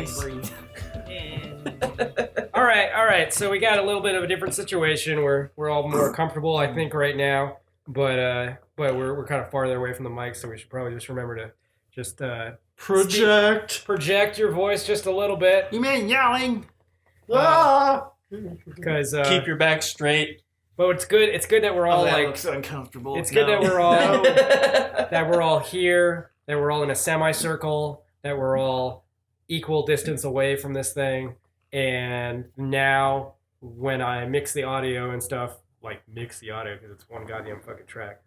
face. Breathe. All right. So we got a little bit of a different situation. We're all more comfortable, I think, right now. But we're kind of farther away from the mic, so we should probably just remember to just project your voice just a little bit. You mean yelling? Because Keep your back straight. but it's good. It's good that we're all that like. looks uncomfortable. It's good that we're all that we're all here. That we're all in a semicircle. That we're all equal distance away from this thing. And now, when I mix the audio and stuff, mix the audio because it's one goddamn fucking track.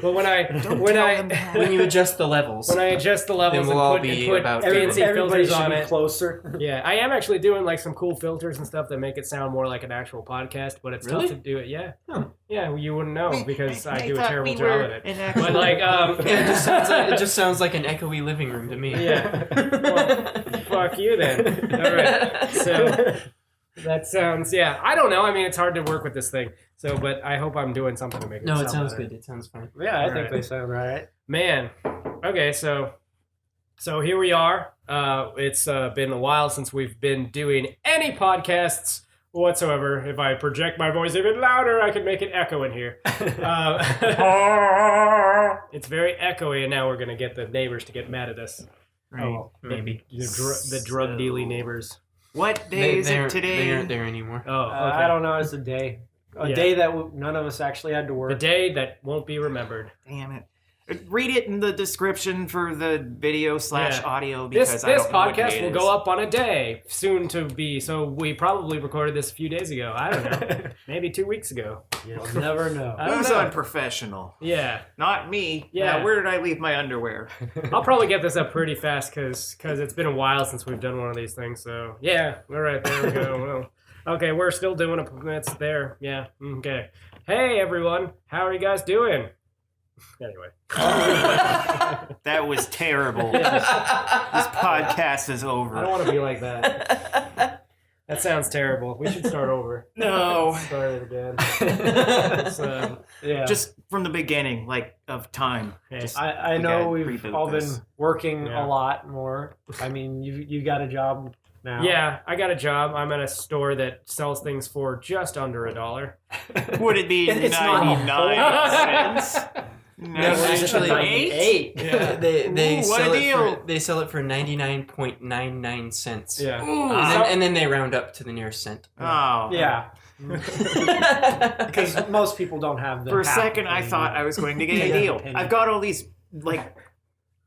But When you adjust the levels, when I adjust the levels Then we'll all and be put about fancy Everybody filters should on be it. closer. Yeah, I am actually doing like some cool filters and stuff that make it sound more like an actual podcast, but it's Really? tough to do it. Yeah, Huh. yeah, you wouldn't know because I do a thought terrible we job were at it. an But like, it just sounds like an echoey living room to me. Yeah. Well, fuck you then. All right. So that sounds, yeah. I don't know. I mean, it's hard to work with this thing. So, but I hope I'm doing something to make it No, sound it sounds better. good. It sounds fine. Yeah, I think Alright. they sound right. Man. Okay, so here we are. It's been a while since we've been doing any podcasts whatsoever. If I project my voice even louder, I can make it echo in here. It's very echoey, and now we're gonna get the neighbors to get mad at us. Right. Oh, Maybe. The drug dealing neighbors. What day is it today? They aren't there anymore. Oh, okay. I don't know. It's a day. A Yeah. day that none of us actually had to The work. day that won't be remembered. Damn it. Read it in the description for the video / Yeah. audio because This I don't know what day podcast it will is. go up on a day soon to be. So we probably recorded this a few days ago. I don't know, maybe 2 weeks ago. You'll never know. I don't Who's know. unprofessional? Yeah, Not me. Yeah. Now, where did I leave my underwear? I'll probably get this up pretty fast because it's been a while since we've done one of these things. So yeah, all right, there we go. Well, okay, we're still doing it. It's there. Yeah. Okay. Hey everyone, how are you guys doing? Anyway. That was terrible. This podcast is I don't over. want to be like that. That sounds terrible. We should start over. No. Start it again. It's, Yeah. Just from the beginning, of time. hey, Just- I we know gotta we've reboot all this. been working Yeah. a lot more. I mean, you got a job now. yeah, I got a job. I'm at a store that sells things for just under $1. Would it be It's not 99 cents? No, actually, 98? Yeah. they Ooh, what sell a it deal. for 99.99 cents. Yeah. Ooh, And then they round up to the nearest cent. oh. Yeah. Because most people don't have the For a half second, I penny. thought I was going to get Yeah, a deal. penny. I've got all these,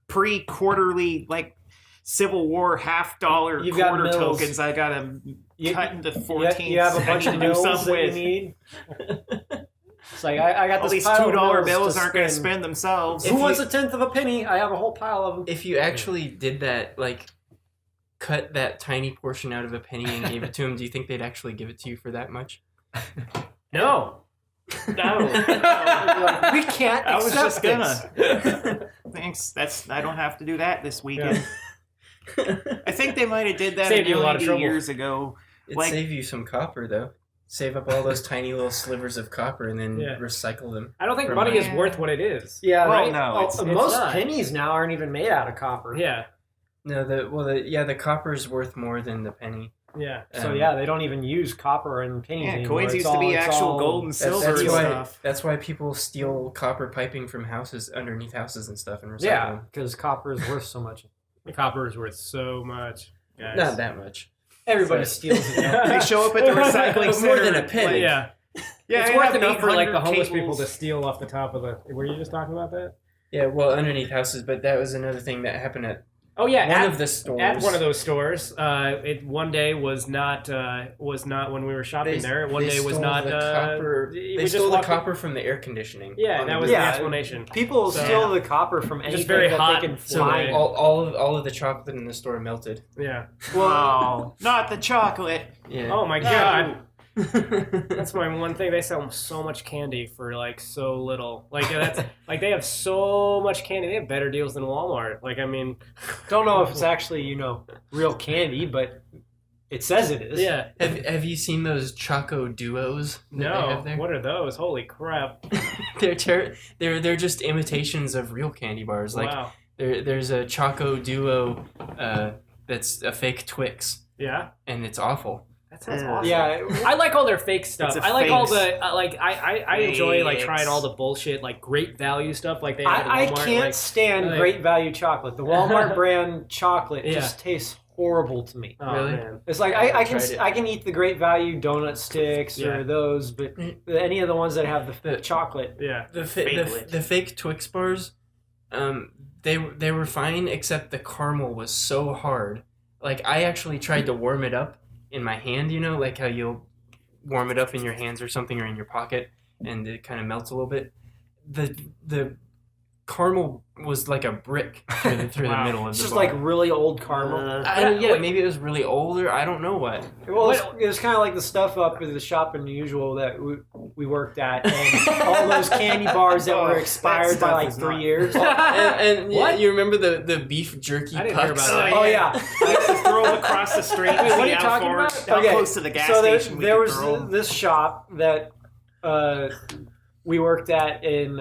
pre-quarterly, Civil War $50 You've got quarter mills. tokens I gotta You- cut into You 14 you have a bunch of do bills something that you with. need. It's like I got All this these pile of $2 bills bills to aren't going to spend themselves. Who wants a tenth of a penny? I have a whole pile of them. If you actually did that, cut that tiny portion out of a penny and gave it to them, do you think they'd actually give it to you for that much? No. No. We can't I was accept just gonna. this. Thanks. I don't have to do that this weekend. I think they might have did that Saved you a lot of 90 trouble. years ago. It'd save you some copper, though. Save up all those tiny little slivers of copper and then Yeah. recycle them. I don't think For money is money. worth what it is. Yeah, Well, right. no, Oh, it's most not. pennies now aren't even made out of copper. Yeah. No, the copper's worth more than the penny. Yeah. So yeah, they don't even use copper and pennies Yeah, anymore. coins It's used to be it's actual gold and silver That's and why. stuff. That's why people steal copper piping from houses underneath houses and stuff and recycle Yeah, them. because copper is worth so much. The copper is worth so much. Guys. Not that much. Everybody So- steals it. now. They show up at the recycling But more center. than a penny. Yeah. Yeah, It's I worth have enough for the 800 homeless people cables. to steal off the top of the. Were you just talking about that? Yeah, well, underneath houses, but that was another thing that happened at Oh yeah, one at, of the stores. at one of those stores. It one day was not when we were shopping there. One they day was stole not the copper. we They just stole the walked- copper from the air conditioning. Yeah, on that the was roof. the Yeah. explanation. People So- steal the copper from anything very that hot, they can so find. they- all of the chocolate in the store melted. Yeah. Wow, not the chocolate. Yeah. Oh my god. That's my one thing. They sell so much candy for so little. That's they have so much candy. They have better deals than Walmart. I mean, Don't know if it's actually real candy, but it says it is. yeah. Have you seen those Choco Duos that they have No, there? what are those? Holy crap! They're just imitations of real candy bars. Wow. There's a Choco Duo that's a fake Twix, Yeah. and it's awful. That sounds Yeah. awesome. Yeah, I like all their fake stuff. It's a I like all fake the I enjoy like fakes. trying all the bullshit like great value stuff like they have I at Walmart. can't like, stand like- Great Value chocolate. The Walmart brand chocolate Yeah. just tastes horrible to me. oh, Really? man. It's like I I can tried it. I can eat the Great Value donut sticks Yeah. or those, but any of the ones that have the The- chocolate. Yeah. The Fakelet. fake Twix bars, they were fine, except the caramel was so hard. Like I actually tried to warm it up in my hand, like how you'll warm it up in your hands or something or in your pocket, and it kind of melts a little bit. The caramel was like a brick through the Wow. middle of It's the just bar. like really old caramel. Yeah, maybe it was really old, or I don't know what. Well, it was kind of like the stuff up at the shop in Usual that we worked at, and all those candy bars that were Oh, expired that by stuff like is 3 not- years. And What? you remember the beef jerky I didn't hear pucks? about that. Oh, yeah. I used to throw them across the street. Wait, what are you see talking far- about? How Okay, close to the gas so station we there could was throw 'em. this shop that we worked at in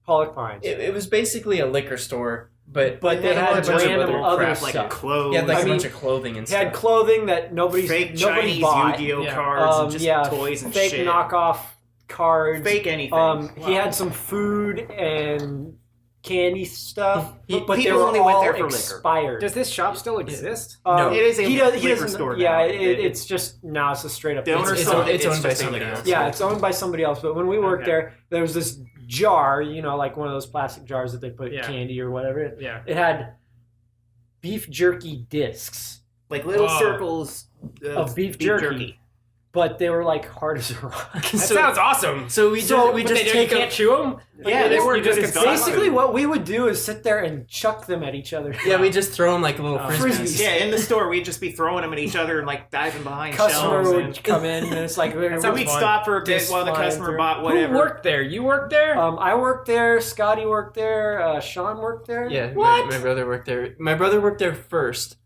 Pollock Pines. It was basically a liquor store, but But they a had bunch of random other crap, like stuff. clothes. Yeah, like I a mean, bunch of clothing and He had stuff. clothing that nobody fake nobody Chinese bought. Yu-Gi-Oh Yeah. cards and just Yeah, toys and fake shit. knockoff cards. Fake anything. He had some food and candy stuff, He- but they people were only all went there for liquor. expired. Does this shop still exist? No. It is a he liquor doesn't, store Yeah, now. it's just now it's a straight up. The owner It's sold it, owned by just somebody taken else. out. Yeah, it's owned by somebody else. But when we worked Okay. there was this jar, like one of those plastic jars that they put Yeah. candy or whatever. Yeah. It had beef jerky discs, Like little Whoa. circles Of beef jerky. but they were like hard as a rock. That So- sounds awesome. So we But just you take can't chew them. Yeah, they weren't good as dog Basically, food. what we would do is sit there and chuck them at each other. Yeah, we just throw them like little Oh. frisbees. Frisbees. Yeah, in the store, we'd just be throwing them at each other and like diving behind Customer shelves. would And come in, and it's like That so sounds we'd fun. stop for a bit Just while the flying customer through. bought whatever. Who worked there? You worked there? I worked there. Scotty worked there. Sean worked there. Yeah, What? my brother worked there. My brother worked there first.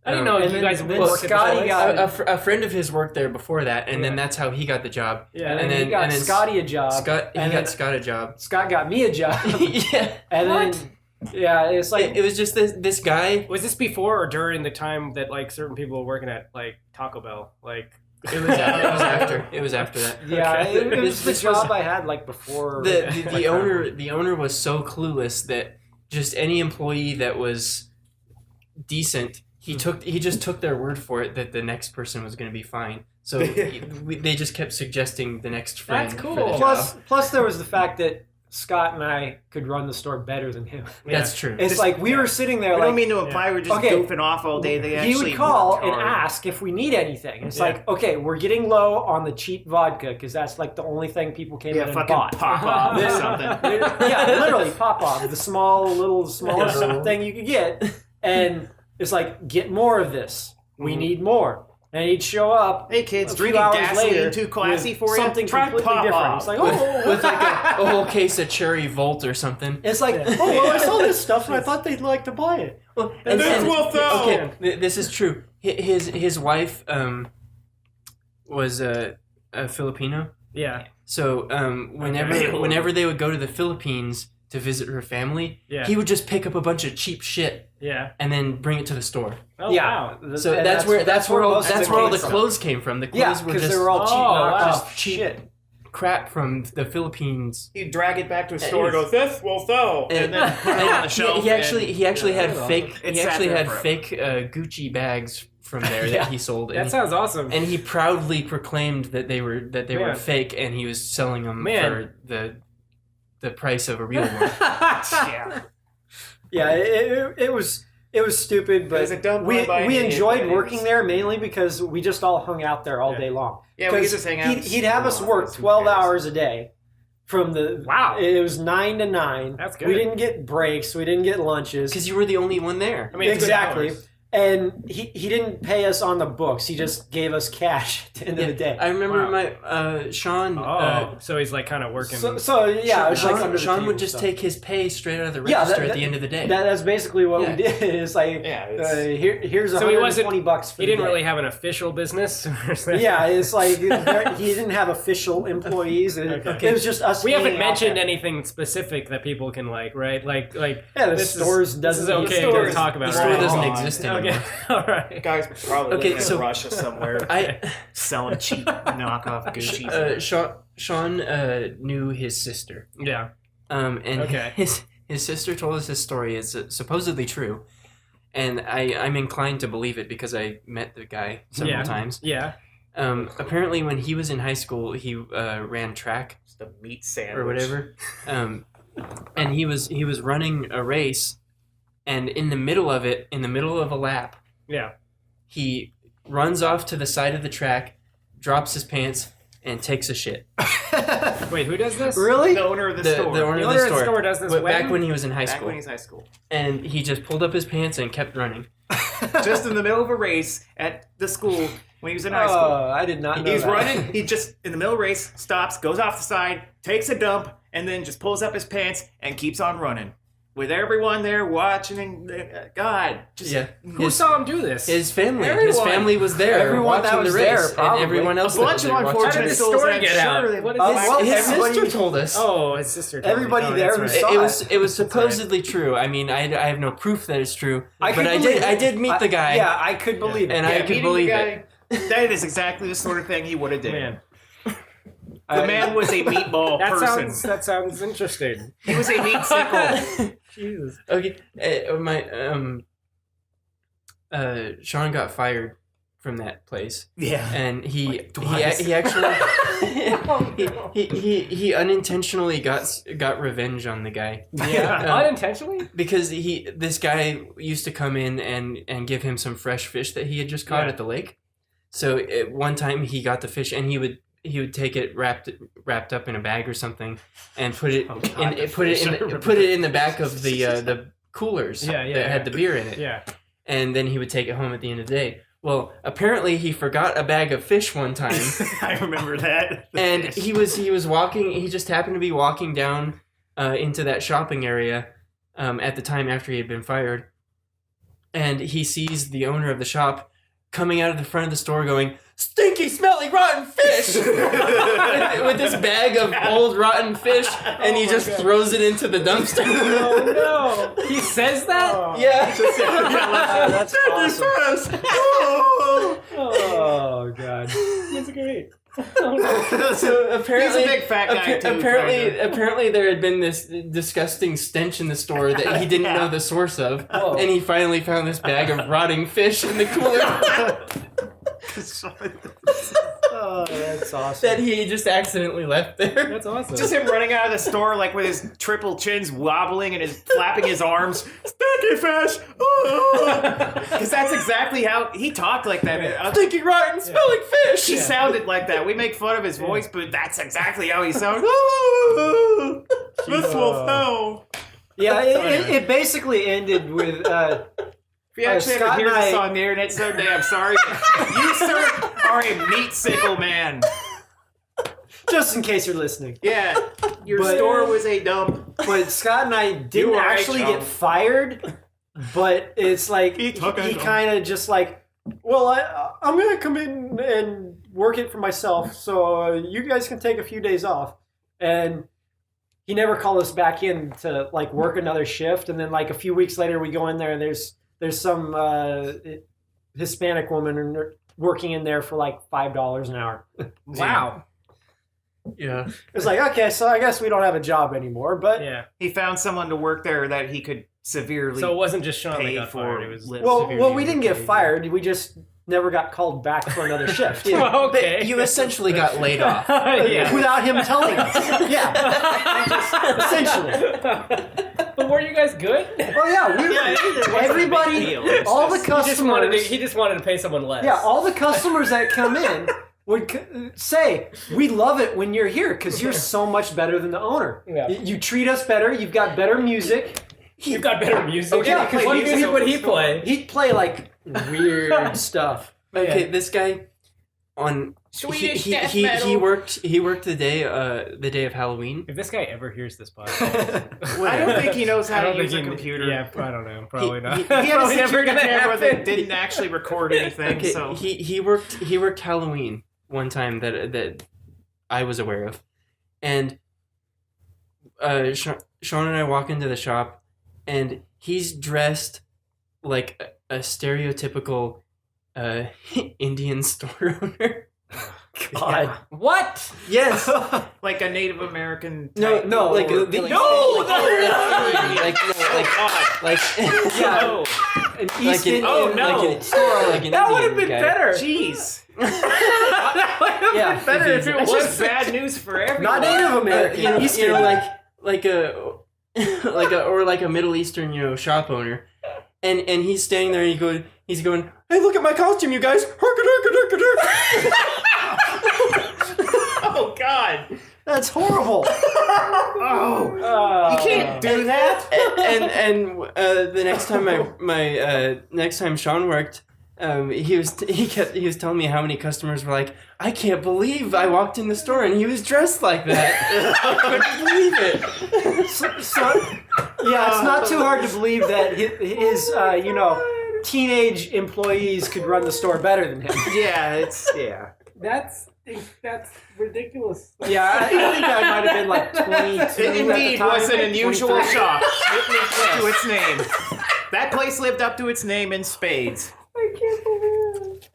I didn't know and you then- guys then worked at the Scotty place. got- A friend of his worked there before that, and then Yeah. that's how he got the job. Yeah. And And then he then- got and then Scotty a job. Scott, he and got then Scott a job. Scott got me a job. Yeah, And What? then, yeah, it's like it was just this guy. Was this before or during the time that like certain people were working at like Taco Bell? Like It was after. It was after that. yeah, Okay. it was the This was- job I had like before. The owner was so clueless that just any employee that was decent, he just took their word for it that the next person was going to be fine. So they just kept suggesting the next friend. That's for cool. the plus, job. plus there was the fact that Scott and I could run the store better than him. That's true. It's like we were sitting there I like don't mean to imply we're just Okay. goofing off all day. They he actually would call worked and hard. ask if we need anything. It's Yeah. like, okay, we're getting low on the cheap vodka because that's like the only thing people came Yeah, in and fucking bought. pop off or This- something. Yeah, literally pop off, the smallest Yeah. thing you could get, and it's like, get more of this. We need more. And he'd show up. Hey kids, a few drinking hours gasoline later too classy with for you? something Try completely pop different. off. It's like, with like a whole case of Cherry Volt or something. it's like, oh, well, I saw this stuff and I thought they'd like to buy it. Well, This will sell. Okay, this is true. His wife was a Filipino. yeah. So whenever Okay. whenever they would go to the Philippines to visit her family, Yeah. he would just pick up a bunch of cheap shit Yeah. and then bring it to the store. Oh, Yeah. wow. So And that's where all most of that's it where all came the from. clothes came from. The clothes Yeah, were because just they were all cheap Oh, wow. knockoff cheap. shit. crap from the Philippines. He'd drag it back to a store and go, this will sell. And then put it on the shelf. He actually had Yeah, fake it he sat actually there had forever. fake Gucci bags from there Yeah. that he sold. That sounds awesome. And he proudly proclaimed that they were Man. fake, and he was selling them Man. for the price of a real one. yeah. Yeah, it was stupid, It was a but dumb we run by an idiot, enjoyed but it working was- there mainly because we just all hung out there all Yeah. day long. Yeah, we could 'Cause just hang out. He'd have us work Who 12 cares? hours a day. From the Wow. it was 9 to 9. That's good. We didn't get breaks. We didn't get lunches. Because you were the only one there. I mean, it's good Exactly. hours. And he didn't pay us on the books. He just gave us cash at the end of the day. I remember Wow. my Sean. Oh, so he's like kind of working. So yeah, it was Sean, like under the Sean table would just stuff. take his pay straight out of the Yeah, register that- at the end of the day. That's basically what Yeah. we did. It's like Yeah, it's- here's So he wasn't- $120 for he the didn't day. really have an official business. Yeah, it's like he didn't have official employees. Okay. It was just us. We haven't hanging out mentioned there. anything specific that people can like, right? Like Yeah, the this stores is, doesn't. This is okay store to is- talk about. the store right? doesn't Right. exist Okay, anymore. Okay. All right. Guy's probably Okay, living in so- Russia somewhere, I selling cheap knockoff Gucci. Sean knew his sister. Yeah. And Okay. his sister told us this story is supposedly true, and I'm inclined to believe it because I met the guy several Yeah. times. Yeah. Apparently, when he was in high school, he ran track Just a meat sandwich. or whatever, and he was running a race, and in the middle of a lap, Yeah. he runs off to the side of the track, drops his pants, and takes a shit. Wait, who does this? Really? The owner of the, The store. owner The of owner the of the store. store does this Back when? when he was in high Back school, when he's high school. and he just pulled up his pants and kept running. Just in the middle of a race at the school when he was in high school. Oh, I did not know He's that. running. He just, in the middle of the race, stops, goes off the side, takes a dump, and then just pulls up his pants and keeps on running. With everyone there watching, and God, just Yeah, Who saw him do this? his family. His Everyone. family was there. Everyone that watching was the race, there, and probably. everyone else. a that bunch was of there watching. How did unfortunate this souls. story I'm get out? sure What is Oh, this? well, His everybody- sister told us. Oh, his sister. told me. Everybody Oh, there that's who right. saw It was That's right. supposedly true. I mean, I have no proof that it's true, I but could I believe did meet the guy. Yeah, I could believe it. And I could meeting the believe guy, That is exactly the sort of thing he would have did. Man, The man was a meatball person. that sounds interesting. He was a meat sickle. Jesus. Okay, Sean got fired from that place, Yeah. and he twice. actually he unintentionally got revenge on the guy. Yeah. Unintentionally? Because this guy used to come in and give him some fresh fish that he had just caught Yeah. at the lake. So one time he got the fish and he would take it wrapped up in a bag or something and put it Oh, God, the put it fish. I in remember put it in the back of the coolers Yeah, yeah, that had the beer in it. Yeah. And then he would take it home at the end of the day. Well, apparently he forgot a bag of fish one time. I remember that. The And fish. he was walking. He just happened to be walking down into that shopping area at the time after he had been fired, and he sees the owner of the shop coming out of the front of the store, going, "Stinky, smelly, rotten fish!" with this bag of old rotten fish, and he Oh my just God. throws it into the dumpster. Oh no! He says that? Yeah, That's awesome. Oh god. That's great. So apparently, He's a big fat guy, too, kinda. apparently there had been this disgusting stench in the store that he didn't Yeah. know the source of, Whoa. and he finally found this bag of rotting fish in the cooler Oh, that's awesome. that he just accidentally left there. That's awesome. Just him running out of the store like with his triple chins wobbling and his flapping his arms. Stinky fish! Because that's exactly how he talked like that. Stinky, rotten, smelling fish. He sounded like that. We make fun of his voice, but that's exactly how he sounded. This will fail. Yeah, it basically ended with If you actually ever Scott hear and this I- on the internet someday, I'm sorry. You, sir, are a meat sickle man. just in case you're listening. Yeah, your But- store was a dump. But Scott and I didn't were actually right, get Sean. fired, but it's like He took it. he kind of just like, well, I'm gonna come in and work it for myself, so you guys can take a few days off. And he never called us back in to like work another shift. And then like a few weeks later, we go in there and there's some Hispanic woman working in there for like $5 an hour. wow. Yeah. It's like, okay, so I guess we don't have a job anymore, but Yeah. He found someone to work there that he could severely. So it wasn't just Sean that Pay got for fired. It was live. well, we didn't get fired. We just never got called back for another shift. Yeah, Well, okay. but you essentially got laid off. Yeah. Without him telling us. Yeah. Essentially. But were you guys good? Oh yeah, we Yeah, it wasn't a big everybody, deal. It's all the just- customers. He just wanted to pay someone less. Yeah, all the customers that come in would say, "We love it when you're here because you're so much better than the owner. Yeah. You treat us better. You've got better music. You've got better music. Oh, yeah, 'cause what music music would he play? He'd play like weird stuff. Okay, Yeah. this guy on Swedish he, death he, metal. he worked the day of Halloween. If this guy ever hears this podcast, I don't think he knows I how don't to use a think he- computer. Yeah, I don't know. Probably not. he He had a Probably never security gonna camera happen. that didn't actually record anything. Okay, So he worked Halloween one time that I was aware of, and Sean and I walk into the shop, and he's dressed like stereotypical Indian store owner. God. What? Yes. Like a Native American. No, type no, like or- the, no, like Yeah. no. An like East an, Indian, oh, no. like an, store, like an That would have Indian been guy. better. Jeez. That would have Yeah, been better if it That's was just bad news for everyone. Not Native American. You know, Eastern. like a like a Middle Eastern, shop owner, and he's standing there and he's going, hey, look at my costume, you guys. Oh God. That's horrible. Oh. You can't do that. and the next time next time Sean worked, he was telling me how many customers were like, I can't believe I walked in the store and he was dressed like that. I couldn't believe it. Yeah, it's not too hard to believe that his teenage employees could run the store better than him. Yeah. That's ridiculous. Yeah, I think I might have been like 22 It at the indeed time. was an unusual 23. shop. It lived up to its name. That place lived up to its name in spades. I can't believe it.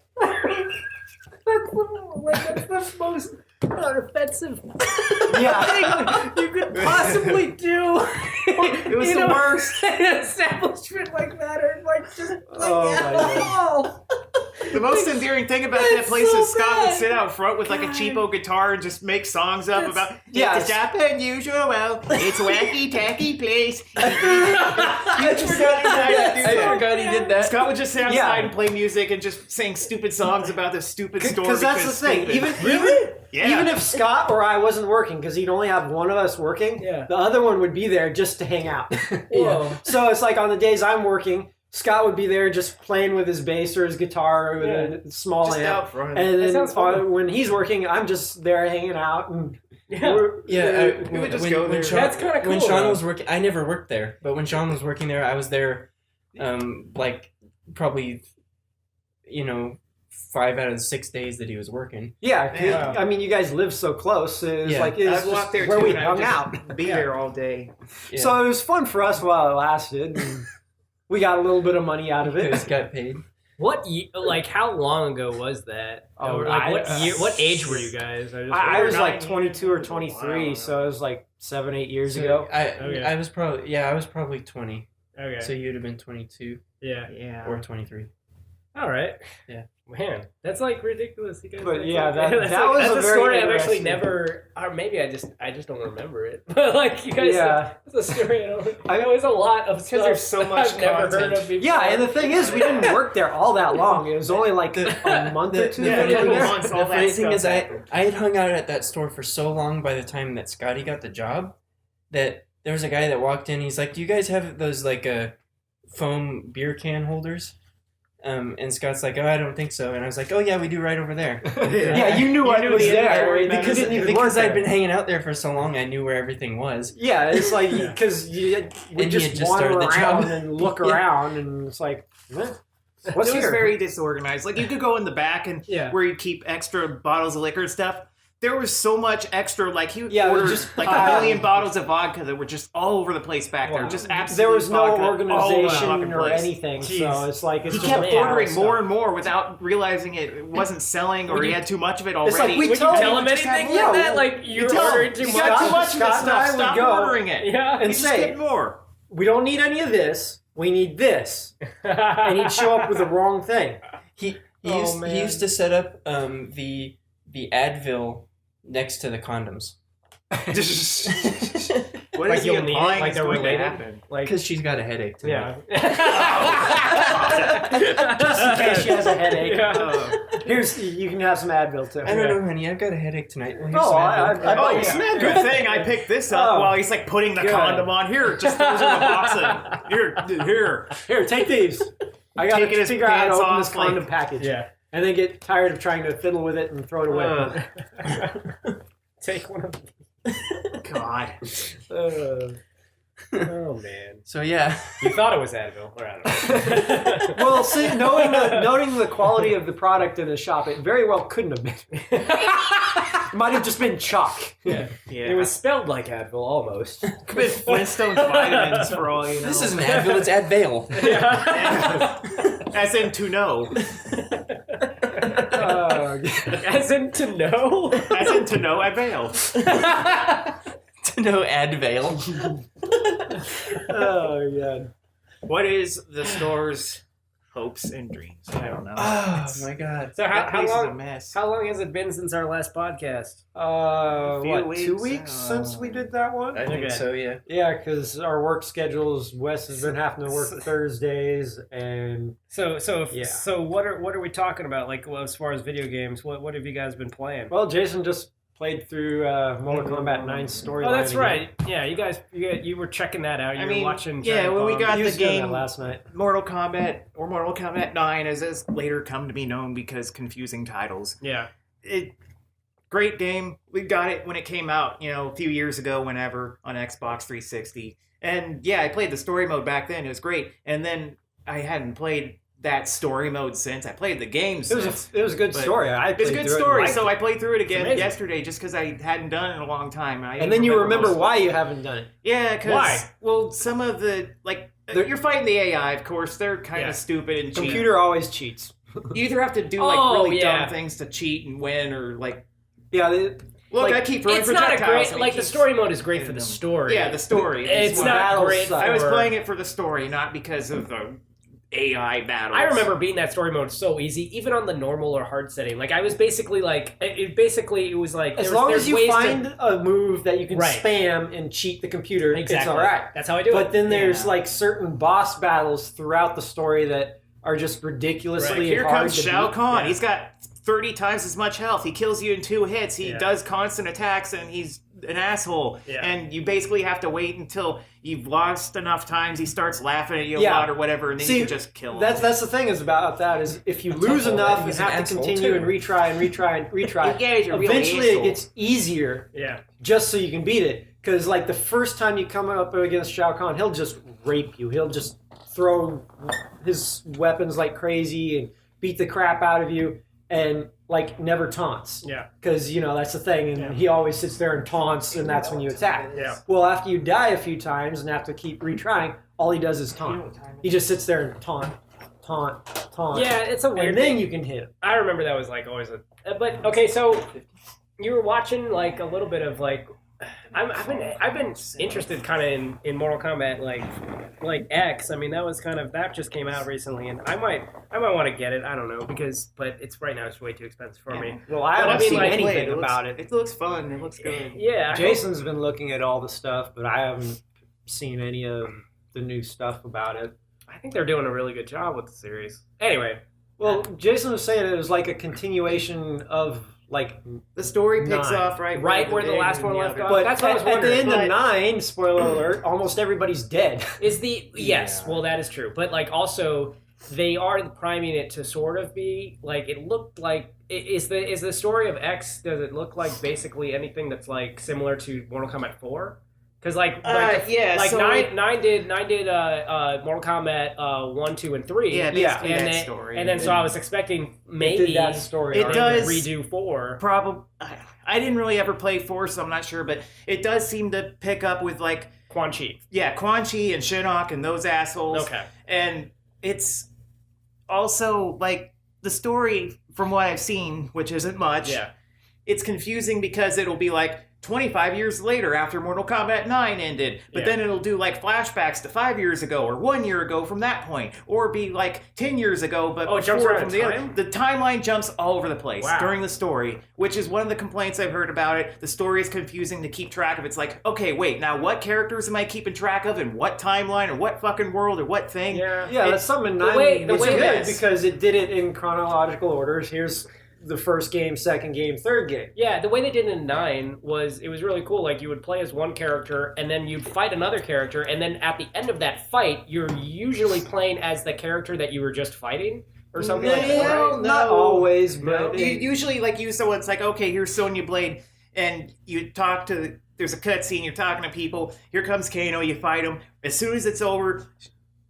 That's the most offensive Yeah. thing you could possibly do. It was the worst. An establishment like that, or just Oh, my God. all. The most endearing thing about that That's place so is Scott would bad. sit out front with like a God. cheapo guitar and just make songs up about Yeah. it's a shop unusual, it's a wacky tacky place. I forgot he did that. Scott would just sit outside Yeah. and play music and just sing stupid songs about the stupid store. Because that's the thing. stupid. Yeah. Even if Scott or I wasn't working, because he'd only have one of us working, Yeah. the other one would be there just to hang out. Whoa. So it's like on the days I'm working, Scott would be there just playing with his bass or his guitar or with a small just amp. out front. And That then sounds fun. when he's working, I'm just there hanging out. And Yeah. we would just go there. That's kinda cool, When Sean though. was working, I never worked there, but when Sean was working there, I was there, like probably, 5 out of the 6 days that he was working. yeah, 'cause, Yeah. I mean, you guys live so close. It was Yeah. like it was I'd walk just there where too, we and I hung would out. just be there all day. Yeah. So it was fun for us while it lasted. And we got a little bit of money out of it. Because got paid. How long ago was that? Oh, Or, I- what age were you guys? I was like 9 22 or years. 23, Wow. so it was like 7-8 years So ago. Okay. I was probably 20. Okay. So you'd have been 22 yeah. Yeah. or 23. All right. Yeah. Man, that's like ridiculous. You guys. But that's yeah, like- that- that's that was that's a a very story I've actually interesting- never, or maybe I just don't remember it. But like you guys, Yeah. it's a story I don't. I know there's a lot of stuff there's so much I've never content. heard of before. Yeah, and the thing is, we didn't work there all that long. It was only like a month or two. Yeah, that we a were couple there. months. The all that funny thing stuff is, I happened. had hung out at that store for so long by the time that Scotty got the job that there was a guy that walked in. He's like, "Do you guys have those like foam beer can holders?" And Scott's like, "Oh, I don't think so." And I was like, "Oh yeah, we do right over there." Yeah, you knew what knew was the there. inventory You because- couldn't even Because work I'd there. been hanging out there for so long, I knew where everything was. Yeah, it's like because you And would he just had just wander started the around job. and look Yeah. around, and it's like, eh, what's It was here? very disorganized. Like you could go in the back and Yeah. where you keep extra bottles of liquor and stuff. There was so much extra. Like he Yeah, it was ordered just like piled. a million bottles of vodka that were just all over the place back there. Wow. Just There absolute was no vodka all over the fucking organization or place. anything, so Jeez. it's like it's He just kept a pile of ordering stuff. more and more without realizing it wasn't selling or Would he you- had too much of it It's already. like we Would you told tell him him just have anything more. like that? Like You you're tell him, ordering too you much. got too much of Scott this and I stuff. would Stop go- ordering it. Yeah. and Just say, get more. we don't need any of this. We need this, and he'd show up with the wrong thing. He Oh, used man. he used to set up the Advil next to the condoms What is Like he you'll need it, implying like is they're going to related? happen? Like because she's got a headache tonight. yeah. Just in case she has a headache. Yeah. Here's you can have some Advil too. I don't know, honey. I've got a headache tonight. Well, here's Oh, some I- Advil. I- Oh, yeah. isn't that a good thing? I picked this up Oh. while he's like putting the Good. condom on. Here, just throws in a box of here. Here, take these. I got to Taking his figure out how to pants open off, this condom like- package. Yeah. And then get tired of trying to fiddle with it and throw it away. Take one of. God. Oh man. So yeah, You thought it was Advil, or I don't know. Well, see, noting the quality of the product in the shop, it very well couldn't have been. Might have just been chalk. Yeah. Yeah. It was spelled like Advil almost. could be Flintstones vitamins for all you know. This isn't Advil, it's Advale. As in to know. As in to know? As in to know avail. To know Advale. Oh god. What is the store's hopes and dreams? I don't know. Oh my god. So That how place is a long? mess. How long has it been since our last podcast? few What, 2 weeks, weeks since we did that one? I think Okay. so, yeah. Yeah, because our work schedules, Wes has been having to work Thursdays, and So Yeah. so what are we talking about? Like, well, as far as video games, what have you guys been playing? well, Jason just played through Mortal Kombat 9 storyline. Oh, that's again. right. Yeah, you were checking that out. You I were mean, watching. yeah, Giant when we Bomb. got He the was doing that game last night. Mortal Kombat or Mortal Kombat 9 as is later come to be known because confusing titles. Yeah. Great game. We got it when it came out, a few years ago, whenever, on Xbox 360. And yeah, I played the story mode back then. It was great. And then I hadn't played that story mode since. I played the game It was since. a good But story. I It's a played good through it and story, liked so it. I played through it again amazing. yesterday just because I hadn't done it in a long time. And then you remember why you haven't done it. Yeah, because Why? well, some of the you're fighting the AI, of course. They're kind Yeah. of stupid and cheat. Computer always cheats. You either have to do Oh, really yeah. dumb things to cheat and win, or Yeah, look, Like, I keep throwing It's not a projectiles. great and like he the keeps story mode is great for hitting the them. story. Yeah, the story. It's what- not battles great. suck. I was for- playing it for the story, not because of the AI battles. I remember beating that story mode so easy, even on the normal or hard setting. Like I was basically like, it was like as there's- long there's as you ways to- find a move that you can Right. spam and cheat the computer, exactly, it's all right. That's how I do But it. then there's Yeah. like certain boss battles throughout the story that are just ridiculously Like, here hard comes to Shao beat. Kahn. Yeah. He's got 30 times as much health. He kills you in 2 hits. He Yeah. does constant attacks, and he's an asshole. Yeah. And you basically have to wait until you've lost enough times. He starts laughing at you a Yeah. lot or whatever, and then See, you can just kill him. That's the thing is about that is if you lose tough enough one. and He's an have to asshole, continue too. and retry and retry and retry, Yeah, he's a real eventually it asshole. gets easier Yeah, just so you can beat it. Because like the first time you come up against Shao Kahn, he'll just rape you. He'll just throw his weapons like crazy and beat the crap out of you and like never taunts. yeah, Because that's the thing, and Yeah. he always sits there and taunts, and that's when you attack. yeah. Well, after you die a few times and have to keep retrying, all he does is taunt. He just sits there and taunt. Yeah, it's a weird And then thing. you can hit him. I remember that was like always a. But okay, so you were watching like a little bit of like. I've been interested kind of in Mortal Kombat like X. I mean that just came out recently, and I might want to get it. I don't know but it's right now it's way too expensive for me. Well, I But haven't I mean, seen like, anything about it. It looks fun. It looks good. Yeah, I hope- Jason's been looking at all the stuff, but I haven't seen any of the new stuff about it. I think they're doing a really good job with the series. Anyway, Well, Jason was saying it was like a continuation of like, The story picks 9. off right where the beginning last one and left the off. other- but That's what I was at the wondering. end But- of 9, spoiler alert, almost everybody's dead. is the yes, Yeah. well that is true, but like also they are priming it to sort of be like it looked like is the story of X, does it look like basically anything that's like similar to Mortal Kombat 4? Because yeah, like so nine did Mortal Kombat 1, 2, and 3. yeah, Yeah. basically and that then, story. and then so I was expecting It maybe did that story. It they arc. would does. redo 4. Probably. I didn't really ever play 4, so I'm not sure, but it does seem to pick up with like Quan Chi. Quan Chi and Shinnok and those assholes. Okay. And it's also like the story from what I've seen, which isn't much. Yeah. It's confusing because it'll be like 25 years later after Mortal Kombat 9 ended, but Yeah. then it'll do like flashbacks to 5 years ago or 1 year ago from that point, or be like 10 years ago, but Oh, it jumps before around from in the time? other. The timeline jumps all over the place Wow. during the story, which is one of the complaints I've heard about it. The story is confusing to keep track of. It's like, okay, wait, now what characters am I keeping track of in what timeline or what fucking world or what thing? Yeah. Yeah, that's something in 9 way- the it's way good it is. because it did it in chronological orders. Here's the first game, second game, third game. Yeah, the way they did it in 9 was it was really cool. Like you would play as one character and then you'd fight another character, and then at the end of that fight, you're usually playing as the character that you were just fighting or something like that. No, right? Not always, No. but You usually like use someone. It's like, okay, here's Sonya Blade, and you talk to. There's a cutscene. You're talking to people. Here comes Kano. You fight him. As soon as it's over,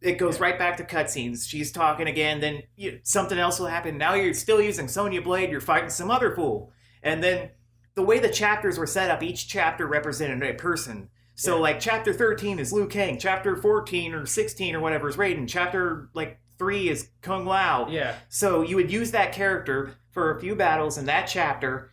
it goes right back to cutscenes. She's talking again. Then something else will happen. Now you're still using Sonya Blade. You're fighting some other fool, and then the way the chapters were set up, each chapter represented a person. So like chapter 13 is Liu Kang, chapter 14 or 16 or whatever is Raiden, chapter like 3 is Kung Lao. Yeah. So you would use that character for a few battles in that chapter,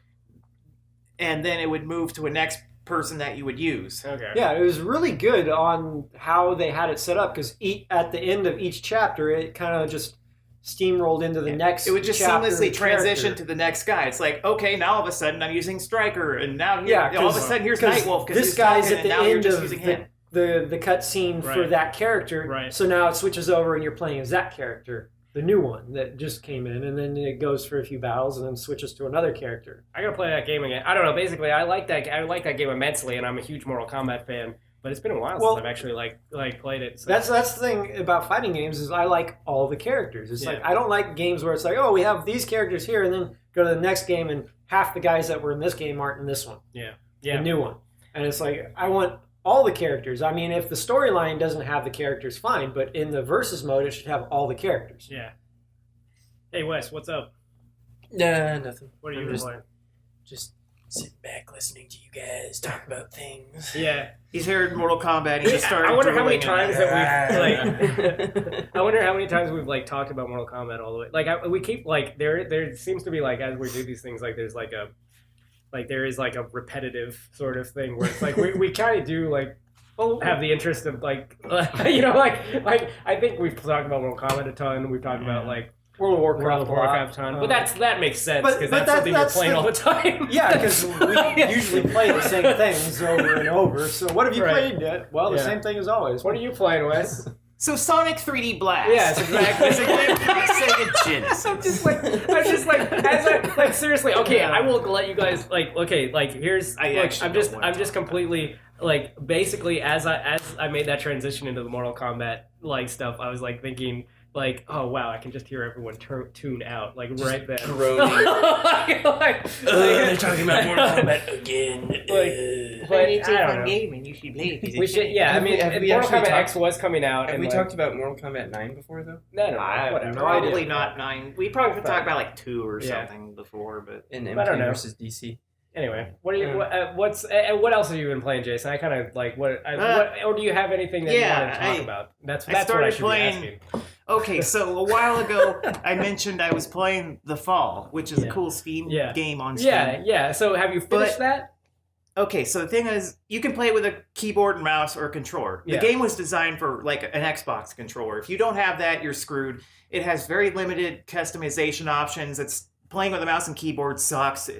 and then it would move to a next person that you would use. Okay. Yeah, it was really good on how they had it set up because at the end of each chapter, it kind of just steamrolled into the next. It would just chapter seamlessly transition character. to the next guy. It's like, okay, now all of a sudden I'm using Stryker, and now Yeah, all of a sudden here's 'cause Nightwolf because this guy's at the now you're end just of using him. the cutscene for Right. that character. Right. So now it switches over and you're playing as that character, the new one that just came in, and then it goes for a few battles and then switches to another character. I gotta play that game again. I don't know. Basically, I like that game immensely, and I'm a huge Mortal Kombat fan. But it's been a while Well, since I've actually like played it. So. That's the thing about fighting games is I like all the characters. It's Yeah. like I don't like games where it's like, oh, we have these characters here, and then go to the next game and half the guys that were in this game aren't in this one, yeah. the new one. And it's like I want all the characters. I mean, if the storyline doesn't have the characters, fine. But in the versus mode, it should have all the characters. Yeah. Hey Wes, what's up? Nah, nothing. What are I'm you just, playing? just sitting back listening to you guys talk about things. Yeah. He's heard Mortal Kombat. He just started. I wonder how many drooling in times it. that we've like. I wonder how many times we've like talked about Mortal Kombat all the way. Like we keep like there seems to be like as we do these things like there's like a like there is like a repetitive sort of thing where it's like we kind of do like have the interest of like you know like I think we've talked about Mortal Kombat a ton. We've talked about like World of Warcraft, World of Warcraft a ton, but that makes sense because that's something you're playing all the time. Yeah, because we usually play the same things over and over. So what have you Right. played yet? Well, the Yeah. same thing as always. What are you playing, Wes? So Sonic 3D Blast. Yes, exactly. It's a game for Sega Genesis. I'm just like seriously. Okay, I will let you guys like. Okay, like here's. I Look, actually I'm don't just. wanna I'm talk just completely like basically as I made that transition into the Mortal Kombat like stuff. I was like thinking like, oh wow, I can just hear everyone tune out like right then. Groaning. like, They're talking about Mortal Kombat again. but I don't know. game and you should play it. We should, yeah. Have I mean, we Mortal actually Kombat talked- X was coming out, Have and we like, talked about Mortal Kombat 9 before, though? No, I have whatever. no idea. Probably not 9. We probably could talk about like 2 or Yeah. something before, but In I don't MK know. versus DC. Anyway, what are you? Yeah. What else have you been playing, Jason? I kind of like what, or do you have anything that yeah, you want to talk I- about? That's I what I started should playing- be asking. okay. So a while ago, I mentioned I was playing The Fall, which is Yeah. a cool Steam Yeah. game on Steam. Yeah. So have you finished that? Okay, so the thing is, you can play it with a keyboard and mouse or a controller. Yeah. The game was designed for like an Xbox controller. If you don't have that, you're screwed. It has very limited customization options. It's playing with a mouse and keyboard sucks.